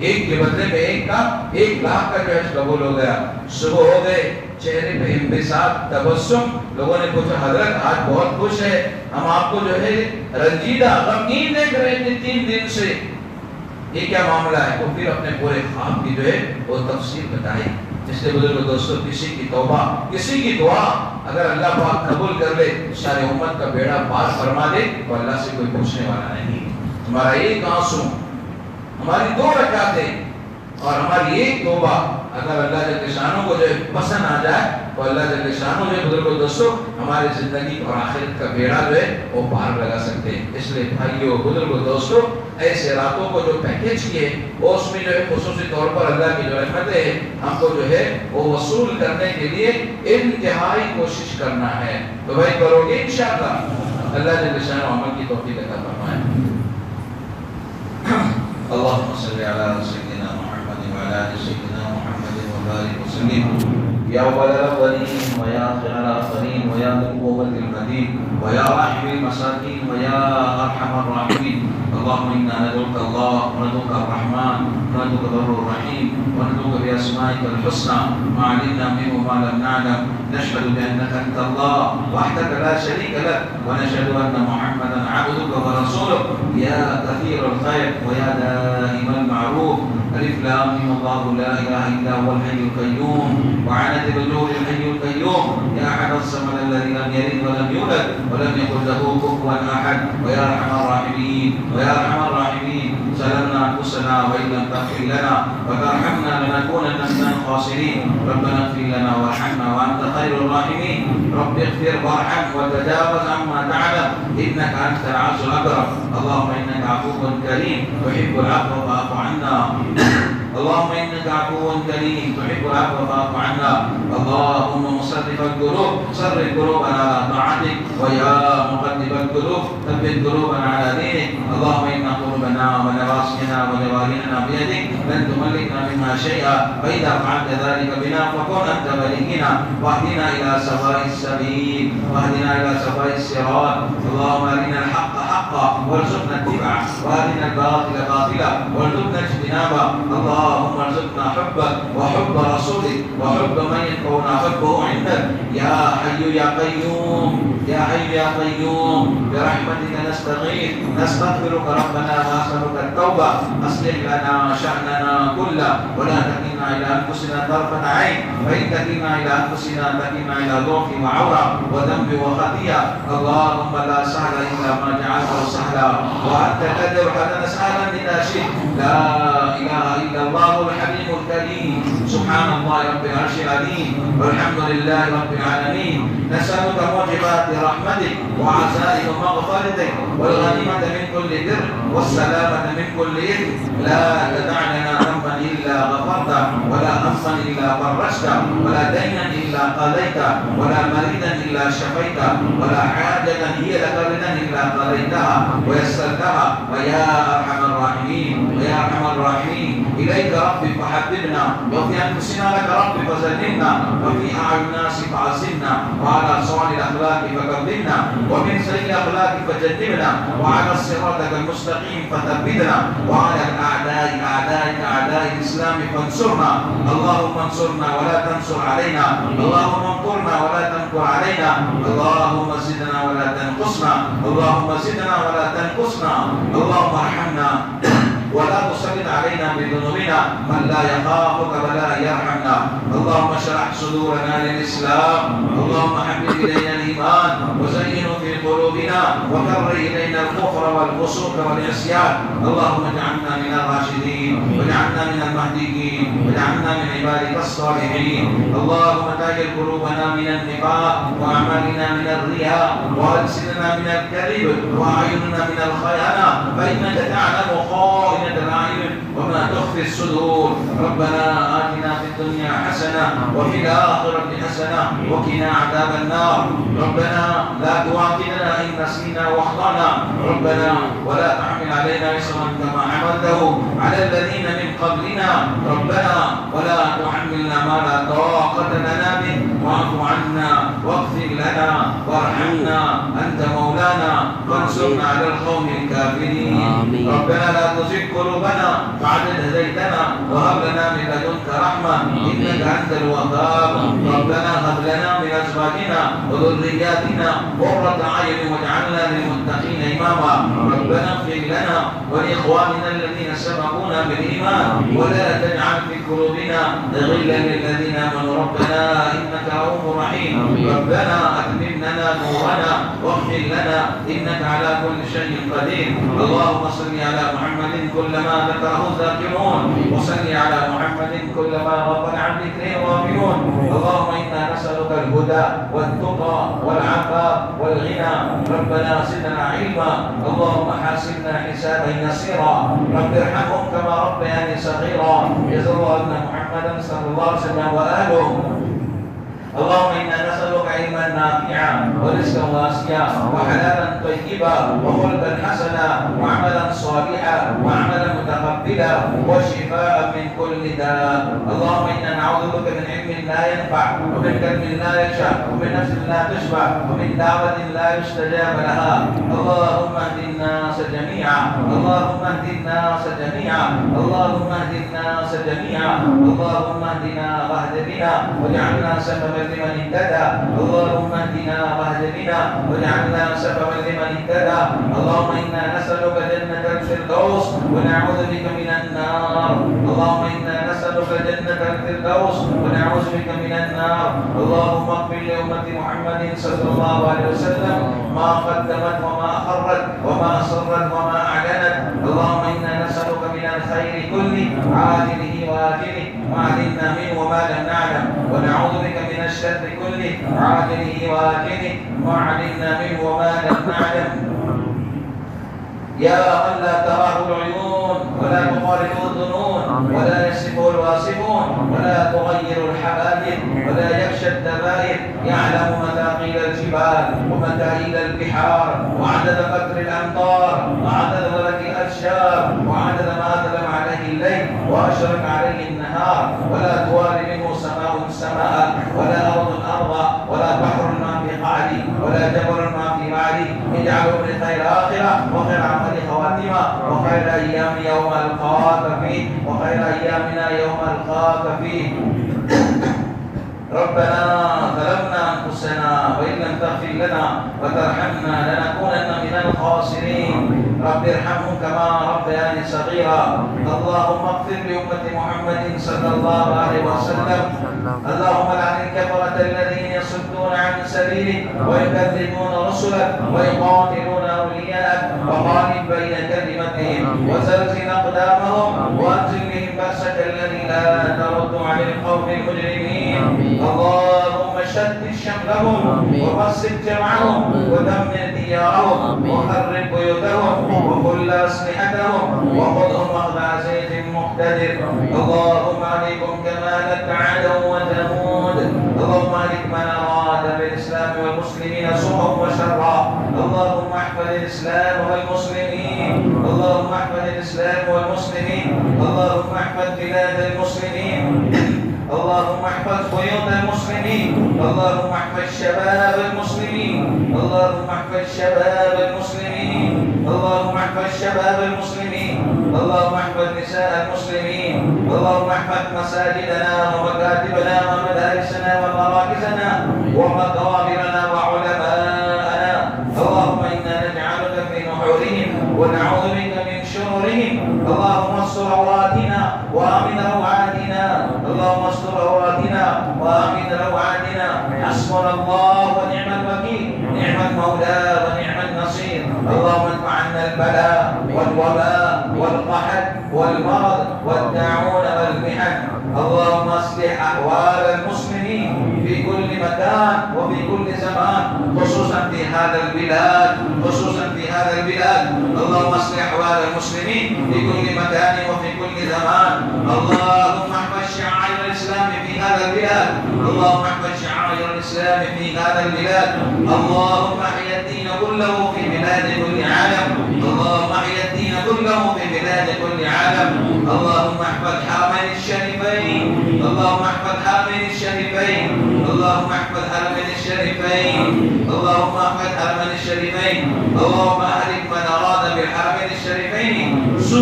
ایک کے بدلے میں 1,00,000 کا جو ہے قبول ہو گیا. صبح ہو گئے, چہرے پہ انبساط, تبسم. لوگوں نے پوچھا حضرت آج بہت خوش ہے, ہم آپ کو جو ہے رنجیدہ غمگین دیکھ رہے تھے 3 دن سے, یہ کیا معاملہ ہے؟ تو پھر اپنے پورے خواب کی جو ہے وہ تفصیل بتائی. اس لیے بزرگ دوستوں, کسی کی توبہ, کسی کی دعا اگر اللہ پاک قبول کر لے, سارے امت کا بیڑا پار فرما دے, تو اللہ سے کوئی پوچھنے والا نہیں. ہمارا ایک آنسو, ہماری 2 رکعتیں اور ہماری ایک توبہ اگر اللہ جل شانہ کو جو پسند آ جائے, تو اللہ جل شانہ جو بزرگ دوستوں ہماری زندگی اور آخرت کا بیڑا جو ہے وہ پار لگا سکتے ہیں. اس لیے بھائیو, بزرگ دوستوں, ایسے راتوں کو جو پیکیج کیے وہ اس میں جو ہے خصوصی طور پر اللہ کی جو رحمتیں ہیں ہم کو جو ہے وہ وصول کرنے کے لیے انتہائی کوشش کرنا ہے. تو بھائی کرو گے انشاءاللہ, اللہ جل شانہ عمل کی توفیق عطا فرمائے. اللهم صل على سيدنا محمد وعلى ال سيدنا محمد وبارك وسلم. يا اول الاولين ويا اخر الاخرين ويا ذا القوة المتين ويا راحم المساكين ويا ارحم الراحمين. اللهم انا ندعوك الله وندعوك الرحمن وندعوك البر الرحيم وندعوك باسمائك الحسنى ما علمنا منه وما لم نعلم. نشهد بانك انت الله وحدك لا شريك لك ونشهد ان محمدا عبدك ورسولك يا كثير الخير ويا دائم المعروف. الف لام ميم الله لا اله الا هو الحي القيوم وعنت بجور الحي القيوم يا احد الصمد الذي لم يلد ولم يولد ولم يكن له كفوا احد. ويا ارحم الراحمين ويا ارحم الراحمين, ظلمنا انفسنا وان لم تغفر لنا وترحمنا لنكونن من الخاسرين. ربنا اغفر لنا وارحمنا وانت خير الراحمين. رب اغفر وارحم وتجاوز عما تعلم انك انت العز الاكرم. اللهم انك عفو كريم تحب العفو فاعف عنا. اللهم انك عفو كريم تحب العفو فاعف عنا. اللهم مصرف القلوب صرف قلوبنا على طاعتك ويا مقلب القلوب ثبت قلوبنا على دينك. اللهم ان قلوبنا ونواسينا وجوارحنا بيدك لن تملكنا منها شيئا, فاذا فعلت ذلك بنا فكن انت ولينا واهدنا الى سواء السبيل واهدنا الى سواء الصراط. اللهم ارنا الحق حقا وارزقنا اتباعه وارنا الباطل باطلا وارزقنا اجتنابه. اللهم ارزقنا حبك وحب رسولك وحب من يكون حبه عندك يا حي يا قيوم يا حي يا قيوم. برحمتك نستغيث نستغفرك ربنا ونسألك التوبة. اصلح لنا شأننا كله ولا تكلنا إلى أنفسنا طرفة عين, فإن تكلنا إلى أنفسنا تكلنا إلى ضعف وعورة وذنب وخطيئة. اللهم لا سهل إلا ما جعلته سهلا وأنت تجعل حزنا سهلا إذا شئت. لا إله إلا الله الحليم الكريم. سبحان الله رب العرش العظيم والحمد لله رب العالمين. نسألك موجبات رحمتك وعزائم مغفرتك والغنيمة من كل بر والسلامة من كل إثم. لا تدع لنا ذنبا إلا غفرته ولا هما إلا فرجته ولا دينا إلا قضيته ولا مريضا إلا شفيته ولا حاجة هي لك رضا إلا قضيتها ويسرتها. ويا أرحم الراحمين ويا أرحم الراحمين, إليك ربي فحببنا وفي أنفسنا لك ربي فزلنا وفي أعين الناس فعزمنا وعلى صالح الأخلاق فكبرنا ومن سيء الأخلاق فجنبنا وعلى صراطك المستقيم فثبتنا وعلى الأعداء أعدائك أعداء الإسلام فانصرنا. اللهم انصرنا ولا تنصر علينا. اللهم انصرنا ولا تنكر علينا. اللهم زدنا ولا تنقصنا. اللهم زدنا ولا تنقصنا. اللهم ارحمنا ولا تسلط علينا بذنوبنا من لا يخافك ولا يرحمنا. اللهم اشرح صدورنا للإسلام. اللهم حبب إلينا الإيمان وزينه في قلوبنا وكره إلينا الكفر والفسوق والعصيان. اللهم اجعلنا من الراشدين واجعلنا من المهديين واجعلنا من عبادك الصالحين. اللهم تاجر قلوبنا من النفاق وأعمالنا من الرياء وألسننا من الكذب وأعيننا من الخيانة, فإنك تعلم خائنة الأعين وما تخفي الصدور. ربنا آتنا في الدنيا حسنة وفي الآخرة حسنة وقنا عذاب النار. ربنا لا تؤاخذنا إن نسينا واخطأنا. ربنا ولا تحمل علينا إصرا كما حملته على الذين من قبلنا. ربنا ولا تحملنا ما لا طاقة لنا به واعف عنا واغفر لنا وارحمنا. أنت مولانا وانصرنا على القوم الكافرين. ربنا لا تزغ قلوبنا بعد إذ هديتنا وهب لنا من لدنك رحمة إنك أنت الوهاب. ربنا هب لنا من أزواجنا وذرياتنا قرة أعين واجعلنا للمتقين إماما. ربنا اغفر لنا ولإخواننا الذين سبقونا بالإيمان ولا تجعل في قلوبنا غلا للذين آمنوا ربنا إنك رؤوف رحيم. ربنا أتمم لنا نورنا واغفر لنا إنك على كل شيء قدير. اللهم صل على محمد كلما ذكره الذاكرون وصل على محمد كلما غفل عن ذكره الغافلون. اللهم إنا نسألك الهدى والتقى والعفاف والغنى. ربنا زدنا علما. اللهم حاسبنا حسابا يسيرا. رب ارحمهم كما ربياني صغيرا. جزا الله أن محمدا صلى الله عليه وسلم وآله. اللهم إنا نسألك علما نافعا ورزقا واسعا وحلالا طيبا وخلقا حسنا وعملا صالحا وعملا متقبلا وشفاء من كل داء. اللهم إنا نعوذ بك من علم لا ينفع ومن قلب لا يخشع ومن نفس لا تشبع ومن دعوة لا يستجاب لها. اللهم اهد الناس جميعا. اللهم اهد الناس جميعا. اللهم اهد الناس جميعا. اللهم اهدنا واهد بنا واجعلنا سببا لمن اهتدى. اللهم اهدنا واهد بنا واجعلنا سببا لمن اهتدى. اللهم انا نسألك جنة الفردوس ونعوذ بك من النار. اللهم انا نسألك جنة الفردوس ونعوذ بك من النار. اللهم اغفر لأمة محمد صلى الله عليه وسلم ما قدمت وما أخرت وما أسرت وما أعلنت. اللهم انا نسألك من الخير كله عاجله وآجله ما علمنا منه وما لم نعلم ونعوذ بك من الشر كله عاجله وآجله ما علمنا منه وما لم نعلم. يا من لا تراه العيون ولا تخالطه الظنون ولا يصفه الواصفون ولا تغير الحوادث ولا يخشى الدبائر. يعلم مثاقيل الجبال ومكاييل البحار وعدد قطر الأمطار وعدد ولد الأشجار وعدد ما أظلم عليه الليل وأشرق عليه النهار. ولا تواري منه سماء سماء ولا أرض أرضا ولا بحر ما في قعري ولا جبل ما في بعري. اجعله من خير آخرة وخير عمل خواتمة وخير أيام يوم ألقاك فيه وخير أيامنا يوم ألقاك فيه. ربنا ظلمنا أنفسنا وإن لم تغفر لنا وترحمنا لنكونن من الخاسرين. رب ارحمهم كما ربياني صغيرا. اللهم اغفر لأمة محمد صلى الله عليه وسلم. اللهم لعن الكفرة الذين يصدون عن سبيلك ويكذبون رسلك ويقاتلون أولياءك وخالف بين كلمتهم وزلزل أقدامهم وأنزل بهم بأسك الذي لا ترد عن القوم المجرمين. اللهم شتت شملهم وقسم جمعهم ودمر ديارهم وخرب بيوتهم وكل أسلحتهم وخذهم أخذ عزيز مقتدر. اللهم عليكم كما لك عدو وثمود. اللهم عليك من أراد بالإسلام والمسلمين سوءا وشرا. اللهم احفظ الإسلام والمسلمين. اللهم احفظ الإسلام والمسلمين. اللهم احفظ بلاد المسلمين. اللهم احفظ بيوت المسلمين. اللهم احفظ شباب المسلمين. اللهم احفظ شباب المسلمين. اللهم احفظ شباب المسلمين. اللهم احفظ نساء المسلمين. اللهم احفظ مساجدنا ومكاتبنا ومدارسنا ومراكزنا ومقابرنا وعلماءنا. اللهم انا نجعلك في نحورهم ونعوذ بك من شرورهم. اللهم استر عوراتنا وامن روعاتنا. اللهم استر عوراتنا وامن روعاتنا. حسبنا الله ونعم الوكيل نعم المولى ونعم النصير. اللهم ادفع عنا البلاء والوباء والقحط والمرض والداعون والمحن. اللهم اصلح احوال المسلمين في كل مكان وفي كل زمان خصوصا في هذا البلاد خصوصا في هذا البلاد. اللهم اصلح احوال المسلمين في كل مكان وفي كل زمان. اللهم احفظ شعائر الاسلام في هذا البلاد. اللهم احفظ شعائر الاسلام في هذا البلاد. اللهم احيي الدين كله في بلاد كل عالم. اللهم احيي الدين كله في بلاد كل عالم. اللهم احفظ حرمين الشريفين. اللهم احفظ حرمين الشريفين. اللهم احفظ حرمين الشريفين. اللهم احفظ حرمين الشريفين. اللهم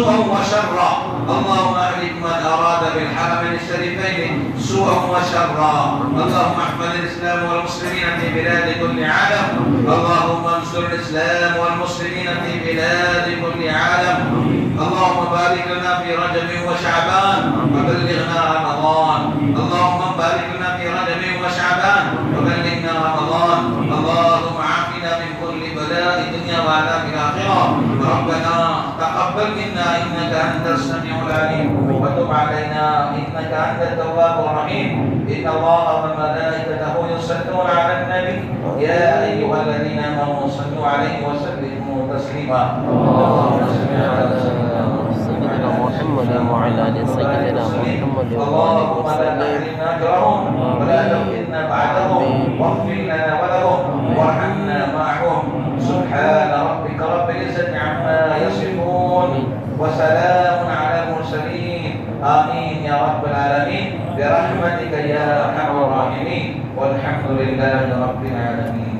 سوءا وشرا. اللهم اهلك من اراد بالحرمين الشريفين سوءا وشرا. اللهم احفظ الاسلام والمسلمين في بلاد كل عالم. اللهم انصر الاسلام والمسلمين في بلاد كل عالم. اللهم بارك لنا في رجب وشعبان وبلغنا رمضان. اللهم بارك لنا في رجب وشعبان وبلغنا رمضان. اللهم عافنا من كل بلاء الدنيا وعذاب الاخره. ربنا تقبل منا انك انت السميع العليم وتب علينا انك انت التواب الرحيم. ان الله وملائكته يصلون على النبي يا ايها الذين امنوا صلوا عليه وسلموا تسليما. اللهم صل على سيدنا محمد وعلى آل سيدنا محمد اللهم لا تحرمنا اجرهم ولا تفتنا بعدهم واغفر لنا ولهم وارحمنا معهم. سبحان ربك رب العزة عما يصفون وسلام على المرسلين. آمين يا رب العالمين برحمتك يا أرحم الراحمين والحمد لله رب العالمين.